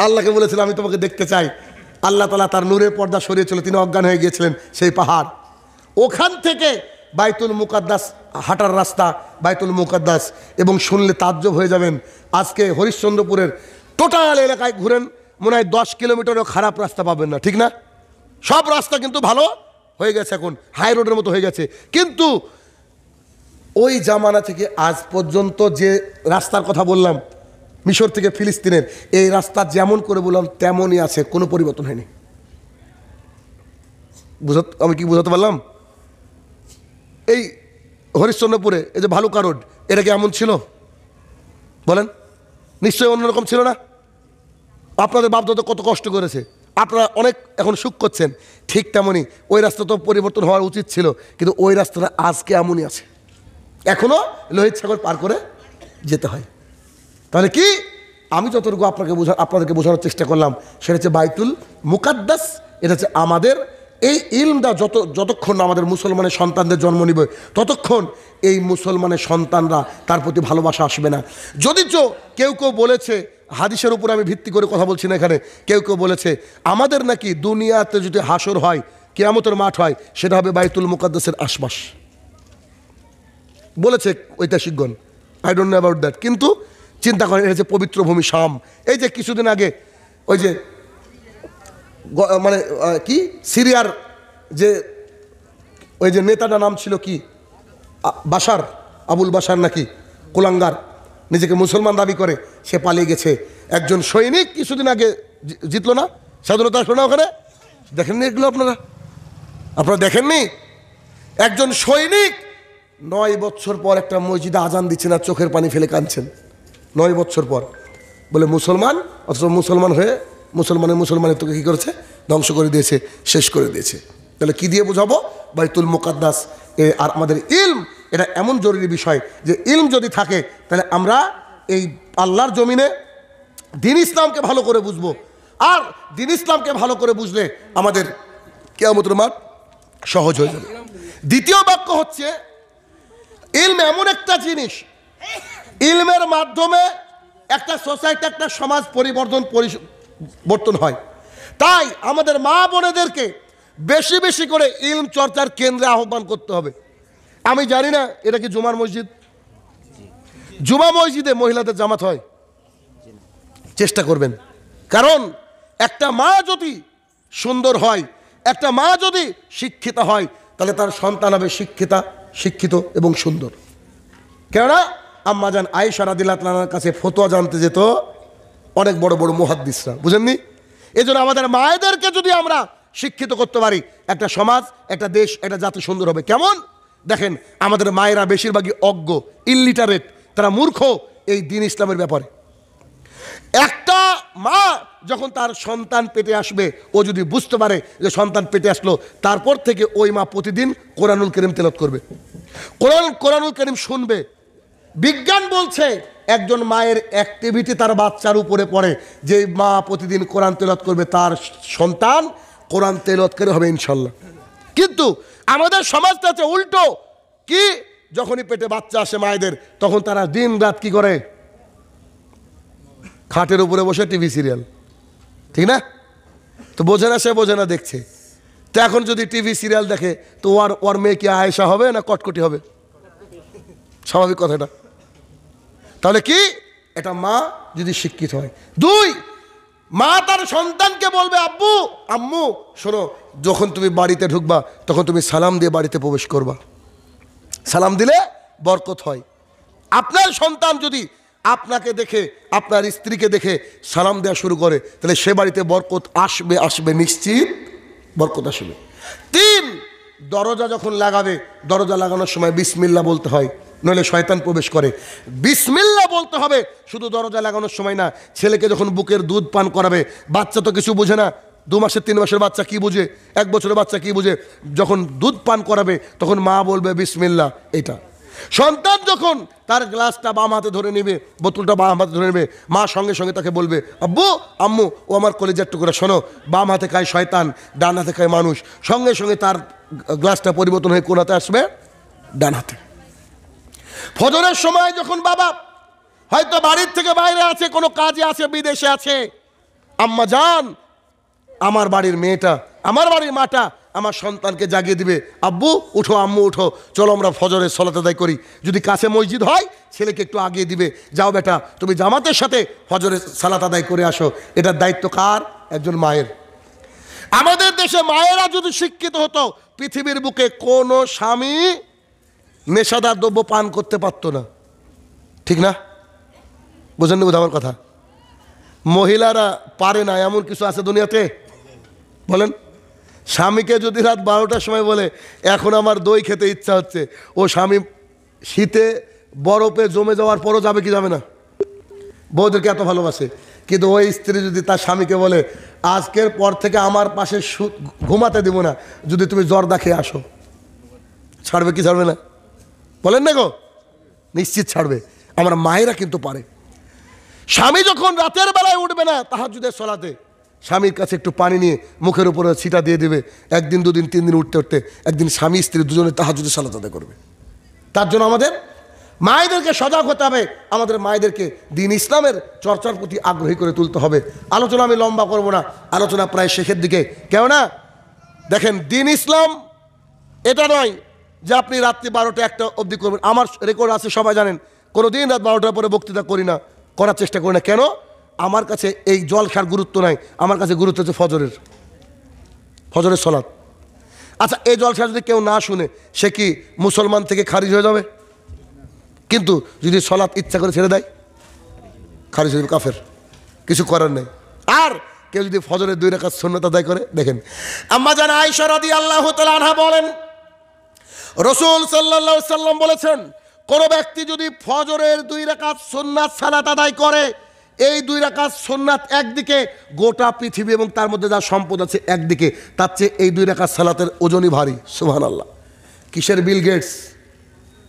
আল্লাহকে বলেছিলেন আমি তোমাকে দেখতে চাই। আল্লাহ তাআলা তার নূরের পর্দা সরিয়েছিল, তিনি অজ্ঞান হয়ে গিয়েছিলেন সেই পাহাড়। ওখান থেকে বাইতুল মুকাদ্দাস হাঁটার রাস্তা, বাইতুল মুকাদ্দাস, এবং শুনলে তাজ্জব হয়ে যাবেন। আজকে হরিশ্চন্দ্রপুরের টোটাল এলাকায় ঘুরেন, মনে হয় 10 কিলোমিটারও খারাপ রাস্তা পাবেন না, ঠিক না? সব রাস্তা কিন্তু ভালো হয়ে গেছে, এখন হাই রোডের মতো হয়ে গেছে। কিন্তু ওই জামানা থেকে আজ পর্যন্ত যে রাস্তার কথা বললাম, মিশর থেকে ফিলিস্তিনের, এই রাস্তা যেমন করে বললাম তেমনই আছে, কোনো পরিবর্তন হয়নি। আমি কি বোঝাতে পারলাম? এই হরিশ্চন্দ্রপুরে এই যে ভালুকা রোড, এটা কি এমন ছিল বলেন? নিশ্চয়ই অন্যরকম ছিল না। আপনাদের বাপদাদা কত কষ্ট করেছে, আপনারা অনেক এখন সুখ করছেন, ঠিক তেমনই ওই রাস্তা তো পরিবর্তন হওয়ার উচিত ছিল, কিন্তু ওই রাস্তাটা আজকে এমনই আছে, এখনো লোহিত সাগর পার করে যেতে হয়। তাহলে কি আমি যতটুকু আপনাদেরকে বোঝানোর চেষ্টা করলাম সেটা হচ্ছে বাইতুল মুকাদ্দাস, এটা হচ্ছে আমাদের এই ইলমটা যতক্ষণ আমাদের মুসলমানের সন্তানদের জন্ম নিবে ততক্ষণ এই মুসলমানের সন্তানরা তার প্রতি ভালোবাসা আসবে না। যদিচ কেউ কেউ বলেছে, হাদিসের উপর আমি ভিত্তি করে কথা বলছি না এখানে, কেউ কেউ বলেছে আমাদের নাকি দুনিয়াতে যদি হাসর হয়, কিয়ামতের মাঠ হয়, সেটা হবে বাইতুল মুকাদ্দাসের আশপাশ, বলেছে ঐতিহাসিকগণ। I don't know about that, কিন্তু চিন্তা করেন, এটা হচ্ছে পবিত্র ভূমি শাম। এই যে কিছুদিন আগে ওই যে মানে কি সিরিয়ার যে ওই যে নেতাটার নাম ছিল কি, বাশার, আবুল বাশার নাকি কুলাঙ্গার, নিজেকে মুসলমান দাবি করে, সে পালিয়ে গেছে। একজন সৈনিক কিছুদিন আগে জিতলো না, স্বাধীনতা আসলো না ওখানে, দেখেননি এগুলো আপনারা দেখেননি? একজন সৈনিক 9 বছর পর একটা মসজিদে আজান দিচ্ছেন আর চোখের পানি ফেলে কাঁদছেন, 9 বছর পর, বলে মুসলমান, অথচ মুসলমান হয়ে মুসলমানের তোকে কী করেছে, ধ্বংস করে দিয়েছে, শেষ করে দিয়েছে। তাহলে কি দিয়ে বোঝাবো? বাইতুল মুকাদ্দাস। আর আমাদের ইলম এটা এমন জরুরি বিষয় যে ইলম যদি থাকে তাহলে আমরা এই আল্লাহর জমিনে দ্বীন ইসলামকে ভালো করে বুঝবো, আর দ্বীন ইসলামকে ভালো করে বুঝলে আমাদের কিয়ামতের মাঠ সহজ হয়ে যাবে। দ্বিতীয় বাক্য হচ্ছে ইলম এমন একটা জিনিস, ইলমের মাধ্যমে একটা সোসাইটি, একটা সমাজ পরিবর্তন হয়। তাই আমাদের মা বোনেদেরকে বেশি বেশি করে ইলম চর্চার কেন্দ্রে আহ্বান করতে হবে। আমি জানি না এটা কি জুমার মসজিদ, জুমা মসজিদে মহিলাদের জামাত হয়, চেষ্টা করবেন। কারণ একটা মা যদি সুন্দর হয়, একটা মা যদি শিক্ষিত হয়, তাহলে তার সন্তান হবে শিক্ষিত এবং সুন্দর। কেননা আম্মাজান আয়েশা রাদিয়াল্লাহু তাআলার কাছে ফতোয়া জানতে যেত অনেক বড় বড় মুহাদ্দিসরা, বুঝেননি? এই জন্য আমাদের মায়েদেরকে যদি আমরা শিক্ষিত করতে পারি, একটা সমাজ, একটা দেশ, একটা জাতি সুন্দর হবে। কেমন দেখেন, আমাদের মায়েরা বেশিরভাগই অজ্ঞ, ইললিটারেট, তারা মূর্খ এই দ্বীন ইসলামের ব্যাপারে। একটা মা যখন তার সন্তান পেটে আসবে, ও যদি বুঝতে পারে যে সন্তান পেটে আসলো, তারপর থেকে ওই মা প্রতিদিন কোরআনুল কারীম তেলাওয়াত করবে, কোরআনুল কারীম শুনবে। বিজ্ঞান বলছে একজন মায়ের অ্যাক্টিভিটি তার বাচ্চার উপরে পড়ে। যে মা প্রতিদিন কোরআন তেলাওয়াত করবে, তার সন্তান কোরআন তেলাওয়াতকারী হবে ইনশাল্লাহ। কিন্তু আমাদের সমাজটা আছে উল্টো, কি যখনই পেটে বাচ্চা আসে মায়েদের, তখন তারা দিন রাত কি করে, খাটের উপরে বসে টিভি সিরিয়াল, ঠিক না? তো বোঝে না, সে বোঝে না, দেখছে। তো এখন যদি টিভি সিরিয়াল দেখে, তো ওর মেয়ে কি আয়েশা হবে না কটকটি হবে? স্বাভাবিক কথাটা। তাহলে কি, এটা মা যদি শিক্ষিত হয়। 2, মা তার সন্তানকে বলবে, আব্বু আম্মু শোনো, যখন তুমি বাড়িতে ঢুকবা তখন তুমি সালাম দিয়ে বাড়িতে প্রবেশ করবা, সালাম দিলে বরকত হয়। আপনার সন্তান যদি আপনাকে দেখে, আপনার স্ত্রীকে দেখে সালাম দেওয়া শুরু করে, তাহলে সে বাড়িতে বরকত আসবে নিশ্চিত, বরকত আসবে। 3, দরজা যখন লাগাবে, দরজা লাগানোর সময় বিসমিল্লাহ বলতে হয়, নইলে শয়তান প্রবেশ করে। বিসমিল্লাহ বলতে হবে শুধু দরজা লাগানোর সময় না। ছেলেকে যখন বুকের দুধ পান করাবে, বাচ্চা তো কিছু বোঝে না, 2 মাসের 3 মাসের বাচ্চা কি বুঝে, 1 বছরের বাচ্চা কি বুঝে, যখন দুধ পান করাবে তখন মা বলবে বিসমিল্লাহ। এটা সন্তান যখন তার গ্লাসটা বাম হাতে ধরে নেবে, বোতলটা বাম হাতে ধরে নেবে, মা সঙ্গে সঙ্গে তাকে বলবে, আব্বু আম্মু ও আমার কলিজার টুকরা শোনো, বাম হাতে খায় শয়তান, ডান হাতে খায় মানুষ। সঙ্গে সঙ্গে তার গ্লাসটা পরিবর্তন হয়ে কোন হাতে আসবে, ডান হাতে। ফজরের সময় যখন বাবা হয়তো বাড়ির থেকে বাইরে আছে, কোনো কাজে আছে, বিদেশে আছে, আম্মা জান, আমার বাড়ির মেয়েটা, আমার বাড়ির মাটা আমার সন্তানকে জাগিয়ে দিবে, আব্বু উঠো, আম্মু উঠো, চলো আমরা ফজরের সালাত আদায় করি। যদি কাছে মসজিদ হয় ছেলেকে একটু আগিয়ে দিবে, যাও বেটা তুমি জামাতের সাথে ফজরের সালাত আদায় করে আসো। এটার দায়িত্ব কার? একজন মায়ের। আমাদের দেশে মায়েরা যদি শিক্ষিত হতো, পৃথিবীর বুকে কোনো স্বামী নেশাদার দ্রব্য পান করতে পারতো না। ঠিক না? বুঝেন না আমার কথা? মহিলারা পারে না এমন কিছু আছে দুনিয়াতে? বলেন। স্বামীকে যদি রাত 12টার সময় বলে এখন আমার দই খেতে ইচ্ছা হচ্ছে, ও স্বামী শীতে বরফে জমে যাওয়ার পরও যাবে কি যাবে না? বউদেরকে এত ভালোবাসে, কিন্তু ওই স্ত্রী যদি তার স্বামীকে বলে আজকের পর থেকে আমার পাশে ঘুমাতে দিব না, যদি তুমি জর্দা খেয়ে আসো, ছাড়বে কি ছাড়বে না? বলেন না গো? নিশ্চিত ছাড়বে। আমার মায়েরা কিন্তু পারে। স্বামী যখন রাতের বেলায় উঠবে না তাহাজ্জুদের সালাতে, স্বামীর কাছে একটু পানি নিয়ে মুখের উপরে ছিটা দিয়ে দেবে। একদিন দুদিন তিন দিন উঠতে উঠতে একদিন স্বামী স্ত্রী দুজনে তাহাজ্জুদের সালাত আদায় করবে। তার জন্য আমাদের মায়েদেরকে সজাগ হতে হবে, আমাদের মায়েদেরকে দ্বীন ইসলামের চর্চার প্রতি আগ্রহী করে তুলতে হবে। আলোচনা আমি লম্বা করব না, আলোচনা প্রায় শেষের দিকে। কেন না দেখেন, দ্বীন ইসলাম এটা নয় যে আপনি রাত্রি 12টা 1টা অবধি করবেন। আমার রেকর্ড আছে, সবাই জানেন, কোনো দিন রাত 12টার পরে বক্তৃতা করি না, করার চেষ্টা করি না। কেন? আমার কাছে এই জল খাওয়ার গুরুত্ব নাই, আমার কাছে গুরুত্ব হচ্ছে ফজরের সালাত। আচ্ছা, এই জল খাওয়া যদি কেউ না শুনে সে কি মুসলমান থেকে খারিজ হয়ে যাবে? কিন্তু যদি সালাত ইচ্ছা করে ছেড়ে দেয়, খারিজ হয়ে যাবে, কাফের, কিছু করার নেই। আর কেউ যদি ফজরের 2 রাকাত সুন্নাত আদায় করে, দেখেন আম্মা জান আয়েশা রাদিয়াল্লাহু তাআলা আনহা বলেন, রাসূল সাল্লাল্লাহু আলাইহি সাল্লাম বলেছেন, কোন ব্যক্তি যদি ফজরের 2 রাকাত সুন্নাত সালাত আদায় করে, এই 2 রাকাত সুন্নাত একদিকে, গোটা পৃথিবী এবং তার মধ্যে যা সম্পদ আছে একদিকে, তার চেয়ে এই 2 রাকাত সালাতের ওজনই ভারী। সুবহানাল্লাহ। কিসের বিল গেটস,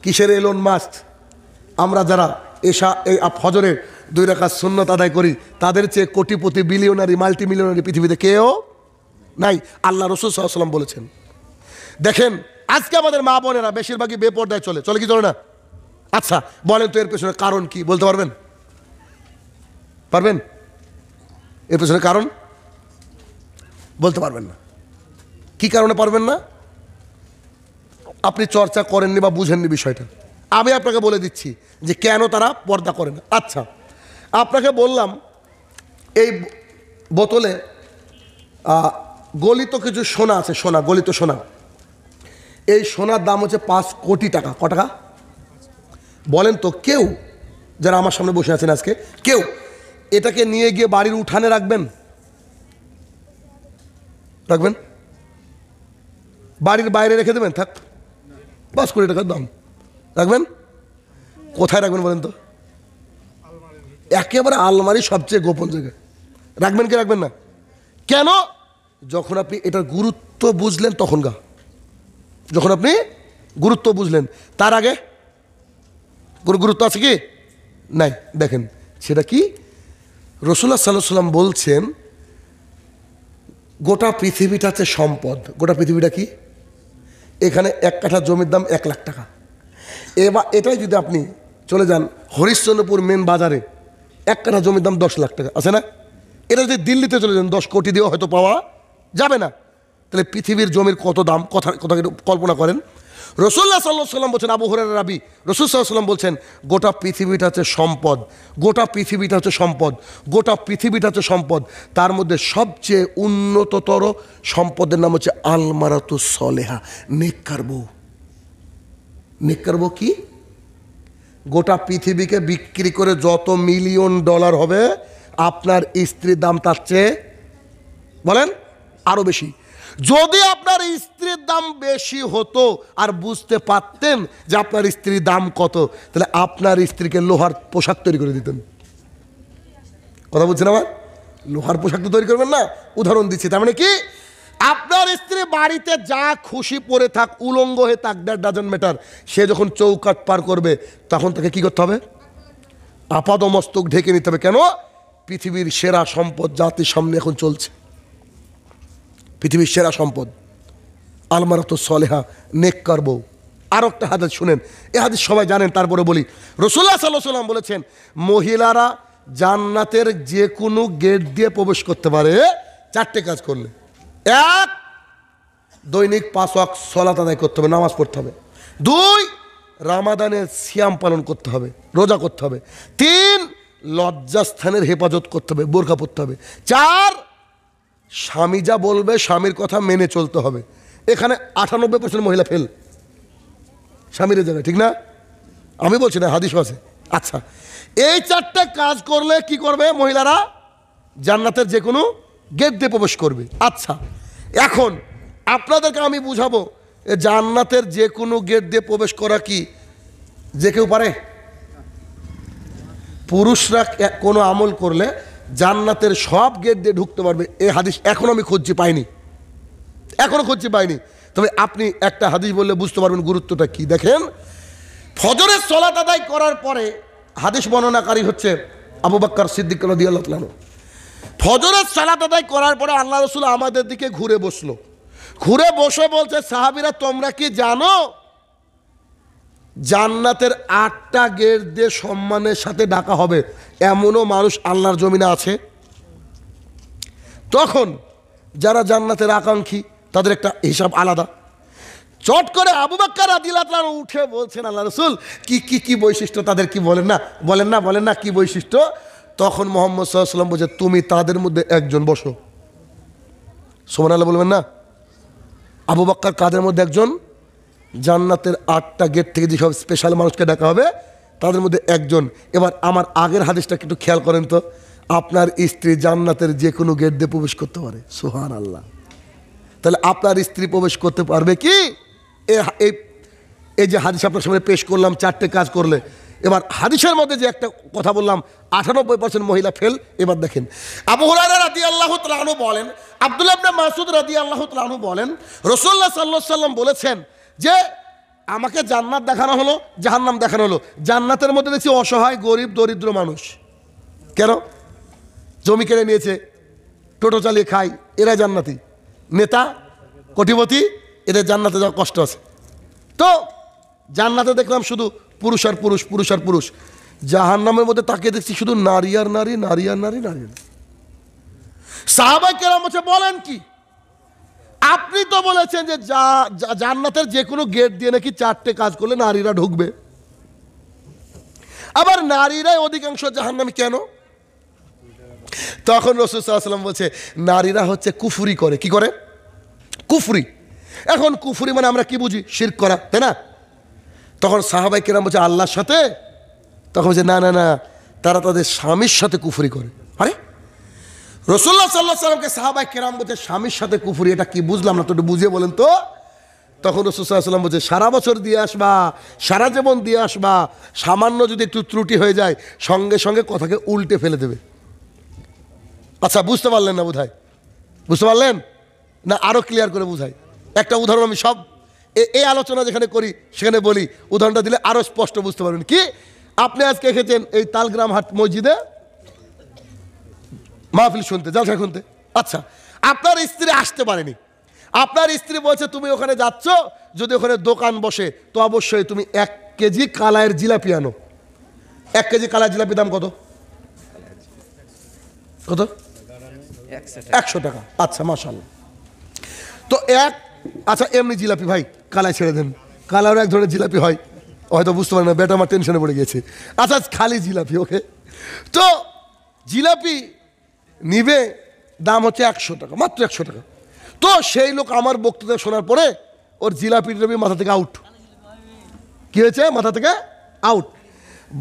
কিসের এলন মাস্ক, আমরা যারা এই ফজরের 2 রাকাত সুন্নাত আদায় করি তাদের চেয়ে কোটিপতি, বিলিয়নারি, মাল্টি মিলিয়নারি পৃথিবীতে কেউ নাই। আল্লাহ রাসূল সাল্লাল্লাহু আলাইহি ওয়াসাল্লাম বলেছেন। দেখেন আজকে আমাদের মা বোনেরা বেশিরভাগই বেপরদায় চলে কি চলে না? আচ্ছা বলেন তো এর পেছনে কারণ কি? বলতে পারবেন? এর পেছনে কারণ বলতে পারবেন না। কি কারণে পারবেন না? আপনি চর্চা করেননি বা বুঝেননি বিষয়টা। আমি আপনাকে বলে দিচ্ছি যে কেন তারা পর্দা করে না। আচ্ছা, আপনাকে বললাম এই বোতলে গলিত কিছু সোনা আছে, গলিত সোনা। এই সোনার দাম হচ্ছে 5 কোটি টাকা। ক টাকা বলেন তো? কেউ যারা আমার সামনে বসে আছেন আজকে, কেউ এটাকে নিয়ে গিয়ে বাড়ির উঠানে রাখবেন? বাড়ির বাইরে রেখে দেবেন? থাক, 5 কোটি টাকার দাম, রাখবেন? কোথায় রাখবেন বলেন তো? একেবারে আলমারি, সবচেয়ে গোপন জায়গায় রাখবেন কি রাখবেন না? কেন? যখন আপনি এটার গুরুত্ব বুঝলেন যখন আপনি গুরুত্ব বুঝলেন, তার আগে গুরুত্ব আছে কি নাই? দেখেন সেটা কি, রাসূলুল্লাহ সাল্লাল্লাহু আলাইহি ওয়াসাল্লাম বলছেন গোটা পৃথিবীটা হচ্ছে সম্পদ। গোটা পৃথিবীটা কি? এখানে 1 কাঠা জমির দাম 1 লাখ টাকা। এবার এটাই যদি আপনি চলে যান হরিশ্চন্দ্রপুর মেন বাজারে, 1 কাঠা জমির দাম 10 লাখ টাকা, আছে না? এটা যদি দিল্লিতে চলে যান 10 কোটি দিয়েও হয়তো পাওয়া যাবে না। তাহলে পৃথিবীর জমির কত দাম, কথা কল্পনা করেন। রাসূলুল্লাহ সাল্লাল্লাহু আলাইহি ওয়াসাল্লাম বলছেন, আবু হুরায়রা রাবি, রাসূল সাল্লাল্লাহু আলাইহি ওয়াসাল্লাম বলছেন গোটা পৃথিবীটা হচ্ছে সম্পদ, গোটা পৃথিবীটা হচ্ছে সম্পদ, গোটা পৃথিবীটা হচ্ছে সম্পদ। তার মধ্যে সবচেয়ে উন্নততর সম্পদের নাম হচ্ছে আলমারাতুস সলেহা, নেককার বউ। নেককার বউ কি? গোটা পৃথিবীকে বিক্রি করে যত মিলিয়ন ডলার হবে, আপনার স্ত্রীর দাম তার চেয়ে বলেন আরো বেশি। যদি আপনার স্ত্রীর দাম বেশি হতো আর বুঝতে পারতেন যে আপনার স্ত্রীর দাম কত, তাহলে আপনার স্ত্রীকে লোহার পোশাক তৈরি করে দিতেন। কথা বলছেন আমার? লোহার পোশাক তো তৈরি করবেন না, উদাহরণ দিচ্ছি। তার মানে কি, আপনার স্ত্রী বাড়িতে যা খুশি পরে থাক, উলঙ্গ হয়ে থাক, দ্যাট ডাজন্ট ম্যাটার। সে যখন চৌকাঠ পার করবে তখন তাকে কি করতে হবে? আপাদমস্তক ঢেকে নিতে হবে। কেন? পৃথিবীর সেরা সম্পদ জাতির সামনে এখন চলছে, পৃথিবীর সেরা সম্পদ আলমারাতুস সলেহা, নেককার বউ। আর একটা হাদিস শুনেন, এই হাদিস সবাই জানেন, তারপরে বলি। রাসূলুল্লাহ সাল্লাল্লাহু আলাইহি ওয়াসাল্লাম বলেছেন মহিলারা জান্নাতের যে কোনো গেট দিয়ে প্রবেশ করতে পারে 4টে কাজ করলে। 1, দৈনিক 5 ওয়াক্ত সালাত আদায় করতে হবে, নামাজ পড়তে হবে। 2, রামাদানের সিয়াম পালন করতে হবে, রোজা করতে হবে। 3, লজ্জাস্থানের হেফাজত করতে হবে, বোরকা পরতে হবে। 4, স্বামী যা বলবে স্বামীর কথা মেনে চলতে হবে। এখানে 98% মহিলা ফেল স্বামীর জায়গায়, ঠিক না? আমি বলছি না, হাদিস আছে। আচ্ছা, এই 4টে কাজ করলে কি করবে মহিলারা? জান্নাতের যে কোনো গেট দিয়ে প্রবেশ করবে। আচ্ছা, এখন আপনাদেরকে আমি বুঝাবো জান্নাতের যে কোনো গেট দিয়ে প্রবেশ করা কি যে কেউ পারে? পুরুষরা কোনো আমল করলে জান্নাতের সব গেট দিয়ে ঢুকতে পারবে, এই হাদিস এখনো আমি খুঁজছি পাইনি, এখনো খুঁজছি পাইনি। তবে আপনি একটা হাদিস বললে বুঝতে পারবেন গুরুত্বটা কি। দেখেন, ফজরের সালাত আদায় করার পরে হাদিস বর্ণনাকারী হচ্ছে আবু বকর সিদ্দিক রাদিয়াল্লাহু তাআলা। ফজরের সালাত আদায় করার পরে আল্লাহ রাসূল আমাদের দিকে ঘুরে বসলো, ঘুরে বসে বলছে, সাহাবীরা তোমরা কি জানো জান্নাতের 8টা গেট দিয়ে সম্মানের সাথে ডাকা হবে এমনও মানুষ আল্লাহর জমিনে আছে? তখন যারা জান্নাতের আকাঙ্ক্ষী তাদের একটা হিসাব আলাদা। চট করে আবু বকর রাদিয়াল্লাহু তাআলা উঠে বলছেন, আল্লাহ রাসূল কি কি কি বৈশিষ্ট্য তাদের, কি বলেন না বলেন না বলেন না কি বৈশিষ্ট্য? তখন মুহাম্মদ সাল্লাল্লাহু আলাইহি ওয়াসাল্লাম বলছে, তুমি তাদের মধ্যে একজন, বসো। সুবহানাল্লাহ বলবেন না? আবু বকর কাদের মধ্যে একজন? জান্নাতের 8টা গেট থেকে যেসব স্পেশাল মানুষকে ডাকা হবে তাদের মধ্যে একজন। এবার আমার আগের হাদিসটা একটু খেয়াল করেন তো, আপনার স্ত্রী জান্নাতের যে কোনো গেট দিয়ে প্রবেশ করতে পারে। সুবহানাল্লাহ। তাহলে আপনার স্ত্রী প্রবেশ করতে পারবে কি? এই যে হাদিস আপনার সামনে পেশ করলাম 4টে কাজ করলে, এবার হাদিসের মধ্যে যে একটা কথা বললাম 98% মহিলা ফেল। এবার দেখেন, আবু হুরায়রা রাদিয়াল্লাহু তাআলা আনহু বলেন, আব্দুল্লাহ ইবনে মাসউদ রাদিয়াল্লাহু তাআলা আনহু বলেন, রাসূলুল্লাহ সাল্লাল্লাহু আলাইহি ওয়াসাল্লাম বলেছেন যে আমাকে জান্নাত দেখানো হলো, জাহান্নাম দেখানো হলো। জান্নাতের মধ্যে দেখছি অসহায়, গরিব, দরিদ্র মানুষ। কেন? জমি কেড়ে নিয়েছে, টোটো চালিয়ে খায়, এরা জান্নাতি। নেতা, কোটিপতি, এদের জান্নাতে যাওয়ার কষ্ট আছে। তো জান্নাতে দেখলাম শুধু পুরুষ আর পুরুষ, পুরুষ আর পুরুষ। জাহান্নামের মধ্যে তাকে দেখছি শুধু নারী আর নারী, নারী আর নারী, নারী। সাহাবায়ে কেরাম বলেন কি, আপনি তো বলেছেন যে জান্নাতের যে কোনো গেট দিয়ে নাকি 4টে কাজ করলে নারীরা ঢুকবে, আবার নারীরাই অধিকাংশ জাহান্নামী কেন? তখন রাসূল সাল্লাল্লাহু আলাইহি ওয়াসাল্লাম বলছে, নারীরা হচ্ছে কুফরি করে। কি করে? কুফরি। এখন কুফরি মানে আমরা কি বুঝি? শিরক করা, তাই না? তখন সাহাবায়ে কেরাম বলছে আল্লাহর সাথে? তখন বলছে না না না, তারা তাদের স্বামীর সাথে কুফরি করে। আরে রাসূলুল্লাহ সাল্লাল্লাহু আলাইহি ওয়াসাল্লামকে সাহাবায়ে কেরাম বলছে স্বামীর সাথে কুফরি, এটা কি বুঝলাম না তো, একটু বুঝিয়ে বলেন তো। তখন রাসূল সাল্লাল্লাহু আলাইহি ওয়াসাল্লাম বলছে সারা বছর দিয়ে আসবা, সারা জীবন দিয়ে আসবা, সামান্য যদি একটু ত্রুটি হয়ে যায় সঙ্গে সঙ্গে কথাকে উল্টে ফেলে দেবে। আচ্ছা, বুঝতে পারলেন না বোধহয়? বুঝতে পারলেন না? আরো ক্লিয়ার করে বুঝাই। একটা উদাহরণ আমি সব এই আলোচনা যেখানে করি সেখানে বলি, উদাহরণটা দিলে আরো স্পষ্ট বুঝতে পারবেন। কি, আপনি আজকে এসেছেন এই তালগ্রাম হাট মসজিদে মাহফিল শুনতে, জালসা শুনতে। আচ্ছা, আপনার স্ত্রী আসতে পারেনি, আপনার স্ত্রী বলছে তুমি ওখানে যাচ্ছ, যদি ওখানে দোকান বসে তো অবশ্যই তুমি 1 কেজি কালায়ের জিলাপি আনো। 1 কেজি কালায়ের জিলাপি দাম কত? কত? 100 টাকা। আচ্ছা, মাশাআল্লাহ। তো আচ্ছা এমনি জিলাপি ভাই, কালাই ছেড়ে দেন, কালারও এক ধরনের জিলাপি হয়, হয়তো বুঝতে পারেন না, বেটা আমার টেনশনে পড়ে গেছে। আচ্ছা, খালি জিলাপি, ওকে। তো জিলাপি নিবে, দাম হচ্ছে 100 টাকা, মাত্র 100 টাকা। তো সেই লোক আমার বক্তৃতা শোনার পরে ওর জিলাপির মাথা থেকে আউট। কি হয়েছে? মাথা থেকে আউট।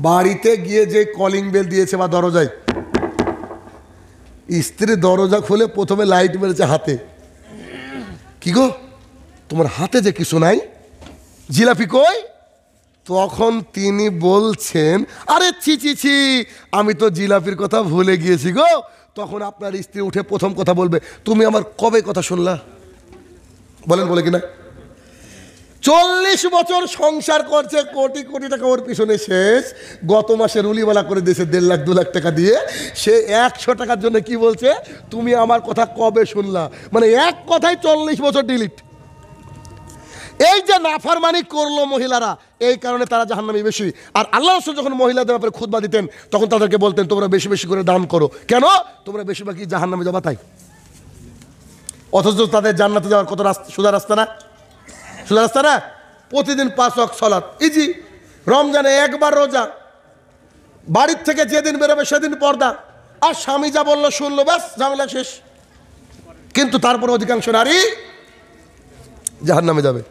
বাড়িতে গিয়ে যে কলিং বেল দিয়েছে বা দরজায়, স্ত্রী দরজা খুলে প্রথমে লাইট মেরেছে হাতে। কি গো, তোমার হাতে যে কিছু নাই, জিলাপি কই? তখন তিনি বলছেন, আরে ছি ছি ছি, আমি তো জিলাপির কথা ভুলে গিয়েছি গো। তখন আপনার স্ত্রী উঠে প্রথম কথা বলবে, তুমি আমার কবে কথা শুনলা? বলেন, বলে কিনা? 40 বছর সংসার করছে, কোটি কোটি টাকা ওর পিছনে শেষ, গত মাসে রুলিওয়ালা করে দিয়েছে 1.5 লাখ 2 লাখ টাকা দিয়ে। সে 100 টাকার জন্য কি বলছে, তুমি আমার কথা কবে শুনলা? মানে এক কথায় 40 বছর ডিলিট। এই যে নাফরমানি করলো মহিলারা, এই কারণে তারা জাহান্নামী বেশি। আর আল্লাহ রাসূল যখন মহিলাদের ব্যাপারে খুতবা দিতেন তখন তাদেরকে বলতেন তোমরা বেশি বেশি করে দান করো। কেন? তোমরা বেশিরভাগই জাহান্নামে যাবা তাই। অথচ তাদের জান্নাতে যাওয়ার কত রাস্তা, সোজা রাস্তা না? সোজা রাস্তা না? প্রতিদিন 5 ওয়াক্ত সালাত, ইজি। রমজানে একবার রোজা, বাড়ির থেকে যেদিন বেরোবে সেদিন পর্দা, আর স্বামী যা বললো শুনলো, ব্যাস ঝামেলা শেষ। কিন্তু তারপর অধিকাংশ নারী জাহান্নামে যাবে।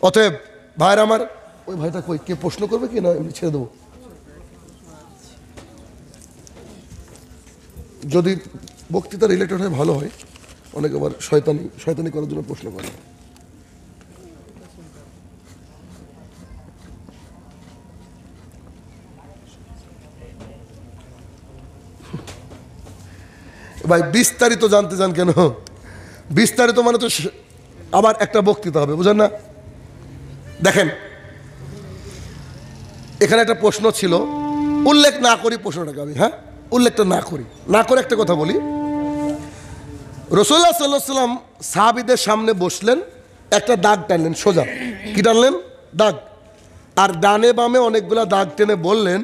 অতএব ভাইরা আমার, ওই ভাইটা কই, কে প্রশ্ন করবে কি না এমনি ছেড়ে দেবো? যদি বক্তৃতা রিলেটেড হয় ভালো হয়, অনেকে আবার শয়তানি করার জন্য প্রশ্ন করে। ভাই বিস্তারিত জানতে চান কেন? বিস্তারিত মানে তো আবার একটা বক্তৃতা হবে, বুঝেন না? দেখেন, এখানে একটা প্রশ্ন ছিল, উল্লেখ না করি প্রশ্নটাকে আমি, হ্যাঁ উল্লেখটা না করে একটা কথা বলি। রাসূলুল্লাহ সাল্লাল্লাহু আলাইহি ওয়াসাল্লাম সাহাবীদের সামনে বসলেন, একটা দাগ টানলেন সোজা। কি টানলেন? দাগ। আর ডানে বামে অনেকগুলা দাগ টেনে বললেন,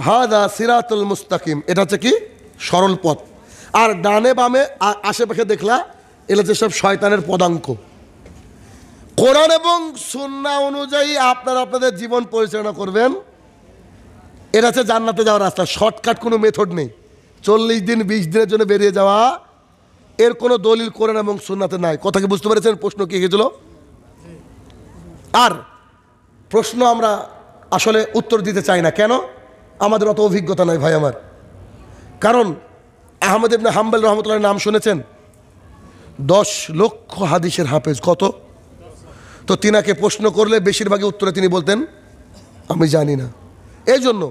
হাদা সিরাতুল মুস্তাকিম, এটা হচ্ছে কি? সরল পথ। আর ডানে বামে আশেপাশে দেখলা, এগুলো হচ্ছে সব শয়তানের পদাঙ্ক। কোরআন এবং সুন্নাহ অনুযায়ী আপনারা আপনাদের জীবন পরিচালনা করবেন, এটা হচ্ছে জান্নাতে যাওয়ার রাস্তা। শর্টকাট কোনো মেথড নেই। 40 দিন 20 দিনের জন্য বেরিয়ে যাওয়া, এর কোনো দলিল কোরআন এবং সুন্নাতে নাই। কথা কি বুঝতে পেরেছেন? প্রশ্ন কি গেছিল? আর প্রশ্ন আমরা আসলে উত্তর দিতে চাই না। কেন? আমাদের অত অভিজ্ঞতা নাই ভাই আমার। কারণ আহমদ ইবনে হাম্বল রহমতুল্লাহর নাম শুনেছেন? 10 লক্ষ হাদিসের হাফেজ। কত? তো তিনাকে প্রশ্ন করলে বেশিরভাগই উত্তরে তিনি বলতেন আমি জানি না। এই জন্য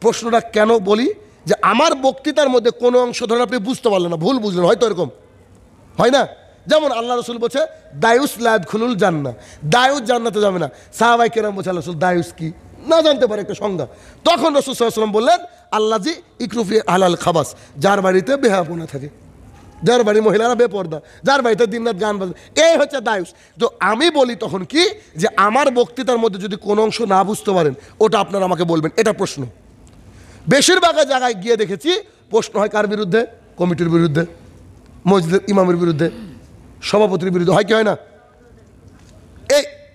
প্রশ্নটা কেন বলি, যে আমার বক্তৃতার মধ্যে কোনো অংশ ধরেন আপনি বুঝতে পারলেন না, ভুল বুঝলেন, হয়তো এরকম হয় না? যেমন আল্লাহ রসুল বলছে দায়ুস লা ইয়াদখুলুল জান্নাহ, দায়ুস জান্নাতে যাবে না। সাহাবায়ে কেরাম বলছে আল্লাহ রসুল দায়ুস কি না জানতে পারে একটা সংজ্ঞা। তখন রাসূল সাল্লাল্লাহু আলাইহি ওয়াসাল্লাম বললেন আল্লাজি ইকরুফি আহলাল খাবাস, যার বাড়িতে বেহাপনা থাকে, যার বাড়ি মহিলারা বেপর্দা, যার বাড়িতে দিনরাত গান বাজে, এই হচ্ছে দায়ুস। তো আমি বলি তখন কি, যে আমার বক্তৃতার মধ্যে যদি কোনো অংশ না বুঝতে পারেন ওটা আপনারা আমাকে বলবেন, এটা প্রশ্ন। বেশিরভাগ জায়গায় গিয়ে দেখেছি প্রশ্ন হয় কার বিরুদ্ধে? কমিটির বিরুদ্ধে, মসজিদের ইমামের বিরুদ্ধে, সভাপতির বিরুদ্ধে, হয় কি হয় না?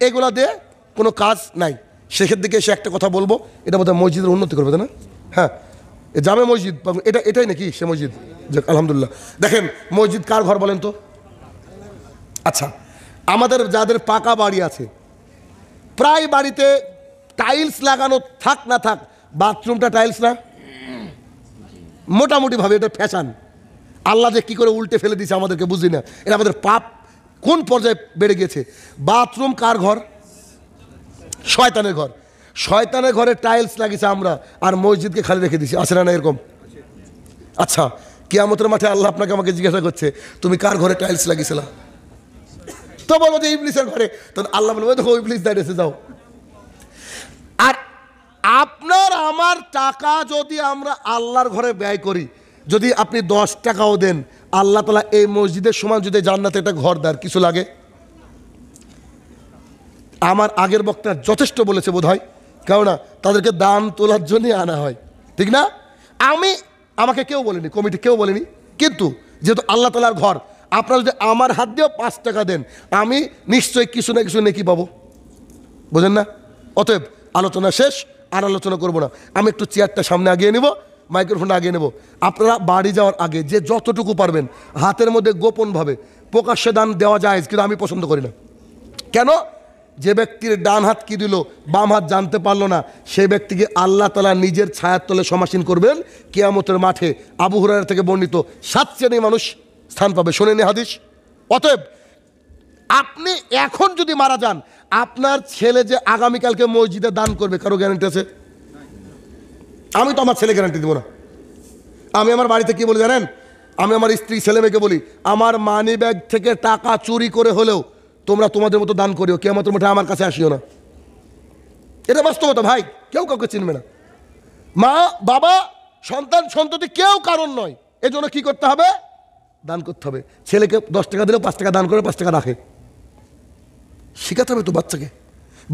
এগুলা দিয়ে কোনো কাজ নাই। সেক্ষেত্রে দিকে এসে একটা কথা বলবো, এটা বোধহয় মসজিদের উন্নতি করবে, তাই না? হ্যাঁ, জামে মসজিদ, এটাই নাকি সে মসজিদ? যাক আলহামদুলিল্লাহ। দেখেন মসজিদ কার ঘর বলেন তো? আচ্ছা, আমাদের যাদের পাকা বাড়ি আছে, প্রায় বাড়িতে টাইলস লাগানো থাক না থাক, বাথরুমটা টাইলস না? মোটামুটি ভাবে এটা ফ্যাশন। আল্লাহ যে কী করে উল্টে ফেলে দিয়েছে আমাদেরকে বুঝি না। এটা আমাদের পাপ কোন পর্যায়ে বেড়ে গেছে। বাথরুম কার ঘর? শয়তানের ঘর। শয়তানের ঘরে টাইলস লাগিয়েছে আমরা, আর মসজিদকে খালি রেখে দিছি। আছে না এরকম? আচ্ছা, কিয়ামতের মাঠে আল্লাহ আপনাকে আমাকে জিজ্ঞাসা করছে তুমি কার ঘরে টাইলস লাগিয়েছিলা? তো বলবো যে ইবলিসের ঘরে। তখন আল্লাহ বলবো দেখো ইবলিস দাঁড়িয়েছে, যাও। আর আপনার আমার টাকা যদি আমরা আল্লাহর ঘরে ব্যয় করি, যদি আপনি 10 টাকাও দেন, আল্লাহ তাআলা এই মসজিদের সমান যদি জান্নাতে একটা ঘর দেয়, কিছু লাগে? আমার আগের বক্তা যথেষ্ট বলেছে বোধ হয়, কেননা তাদেরকে দান তোলার জন্যই আনা হয়, ঠিক না? আমাকে কেউ বলেনি, কমিটি কেউ বলেনি, কিন্তু যেহেতু আল্লাহ তাআলার ঘর, আপনারা যদি আমার হাত দিয়েও 5 টাকা দেন, আমি নিশ্চয়ই কিছু না কিছু নেকি পাবো, বোঝেন না? অতএব আলোচনা শেষ, আর আলোচনা করবো না। আমি একটু চেয়ারটা সামনে আগিয়ে নেব, মাইক্রোফোনটা আগিয়ে নেব। আপনারা বাড়ি যাওয়ার আগে যে যতটুকু পারবেন হাতের মধ্যে গোপনভাবে, প্রকাশ্যে দান দেওয়া যায়, কিন্তু আমি পছন্দ করি না। কেন? যে ব্যক্তির ডান হাত কি দিল, বাম হাত জানতে পারলো না, সেই ব্যক্তিকে আল্লাহ তাআলা নিজের ছায়ার তলে সমাসীন করবেন কিয়ামতের মাঠে। আবু হুরায়রা থেকে বর্ণিত 7 শ্রেণীর মানুষ স্থান পাবে, শোনেনি হাদিস? অতএব আপনি এখন যদি মারা যান, আপনার ছেলে যে আগামীকালকে মসজিদে দান করবে, কারো গ্যারান্টি আছে? আমি তো আমার ছেলে গ্যারান্টি দেবো না। আমি আমার বাড়িতে কি বলি জানেন? আমি আমার স্ত্রী ছেলে মেয়েকে বলি, আমার মানি ব্যাগ থেকে টাকা চুরি করে হলেও তোমরা তোমাদের মতো দান করিও, কিয়ামতের মাঠে আমার কাছে আসিও না। এটা বাস্তবতা ভাই, কেউ কাউকে চিনবে না। মা বাবা সন্তান সন্ততি কেউ কারণ নয়। এই জন্য কী করতে হবে? দান করতে হবে। ছেলেকে 10 টাকা দিলেও 5 টাকা দান করে 5 টাকা রাখে, শেখাতে হবে তো বাচ্চাকে।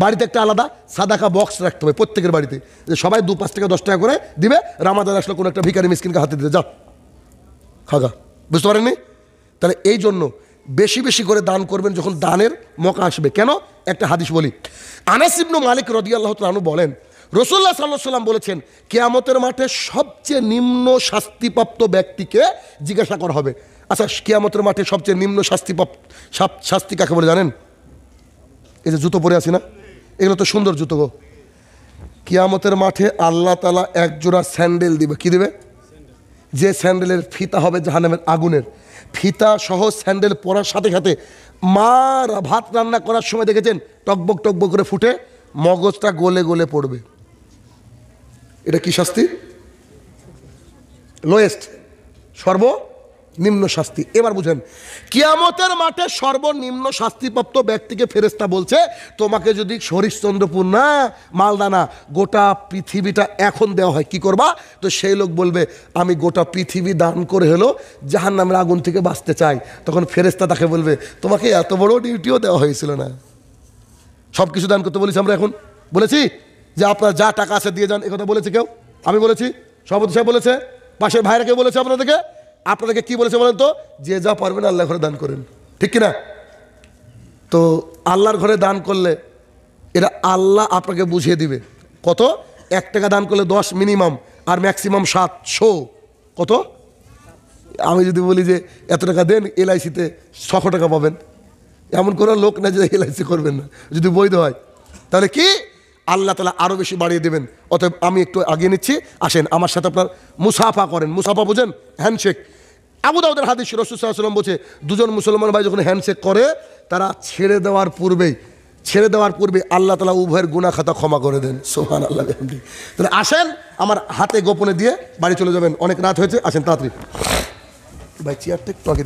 বাড়িতে একটা আলাদা সাদাকা বক্স রাখতে হবে প্রত্যেকের বাড়িতে, যে সবাই 2-5 টাকা 10 টাকা করে দিবে, রামাদান আসলে কোনো একটা ভিখারি মিসকিনকে হাতে দিতে, যাও খাগা। বুঝতে পারেননি? তাহলে এই জন্য বেশি বেশি করে দান করবেন যখন দানের মৌকা আসবে। কেন? একটা হাদিস বলি। আনাস ইবনে মালিক রাদিয়াল্লাহু তাআলা আনহু বলেন, রাসূলুল্লাহ সাল্লাল্লাহু আলাইহি ওয়াসাল্লাম বলেছেন, কিয়ামতের মাঠে সবচেয়ে নিম্ন শাস্তিপ্রাপ্ত ব্যক্তিকে জিজ্ঞাসা করা হবে। আচ্ছা, কিয়ামতের মাঠে সবচেয়ে নিম্ন শাস্তি কাকে বলে জানেন? এই যে জুতো পরে আছি না, এগুলো তো সুন্দর জুতো গো। কিয়ামতের মাঠে আল্লাহ তাআলা এক জোড়া স্যান্ডেল দিবে। কি দিবে? যে স্যান্ডেলের ফিতা হবে জাহান্নামের আগুনের। ফিতা সহ স্যান্ডেল পরার সাথে সাথে ভাত রান্না করার সময় দেখেছেন টকবক টকবক করে ফুটে মগজটা গলে গলে পড়বে। এটা কি শাস্তি? লোয়েস্ট, সর্বনিম্ন শাস্তি। এবার বুঝেন, কিয়ামতের মাঠে সর্বনিম্ন শাস্তিপ্রাপ্ত ব্যক্তিকে ফেরেশতা বলছে, তোমাকে যদি হরিশ্চন্দ্রপুর না মালদানা গোটা পৃথিবীটা এখন দেওয়া হয় কি করবা? তো সেই লোক বলবে, আমি গোটা পৃথিবী দান করে হলো জাহান্নামের আগুন থেকে বাঁচতে চাই। তখন ফেরেশতা তাকে বলবে, তোমাকে এত বড় ডিউটিও দেওয়া হয়েছিল না? সব কিছু দান করতে বলেছি আমরা এখন? বলেছি যে আপনার যা টাকা আছে দিয়ে যান, একথা বলেছি কেউ? আমি বলেছি? সভাপতি সাহেব বলেছে? পাশের ভাইরা কেউ বলেছে আপনাদেরকে কি বলেছে বলেন তো? যে যা পারবেন আল্লাহর ঘরে দান করেন, ঠিক কিনা? তো আল্লাহর ঘরে দান করলে এটা আল্লাহ আপনাকে বুঝিয়ে দিবে। কত? 1 টাকা দান করলে 10 মিনিমাম, আর ম্যাক্সিমাম 700। কত? আমি যদি বলি যে এত টাকা দেন, LIC-তে 600 টাকা পাবেন, এমন কোনো লোক না যে LIC করবেন না যদি বৈধ হয়। তাহলে কি আল্লাহ তাআলা আরও বেশি বাড়িয়ে দেবেন। অতএব আমি একটু আগিয়ে নিচ্ছি, আসেন আমার সাথে আপনার মুসাফা করেন। মুসাফা বোঝেন? হ্যান্ডশেক। আবু দাউদের হাদিস, রাসূল সাল্লাল্লাহু আলাইহি ওয়াসাল্লাম বলছে, দুজন মুসলমান ভাই যখন হ্যান্ডশেক করে, তারা ছেড়ে দেওয়ার পূর্বে আল্লাহ তাআলা উভয়ের গুনাহ খাতা ক্ষমা করে দেন। সুবহানাল্লাহ। তাহলে আসেন আমার হাতে গোপনে দিয়ে বাড়ি চলে যাবেন, অনেক রাত হয়েছে, আসেন তাড়াতাড়ি। ভাই চেয়ারটা একটু আগে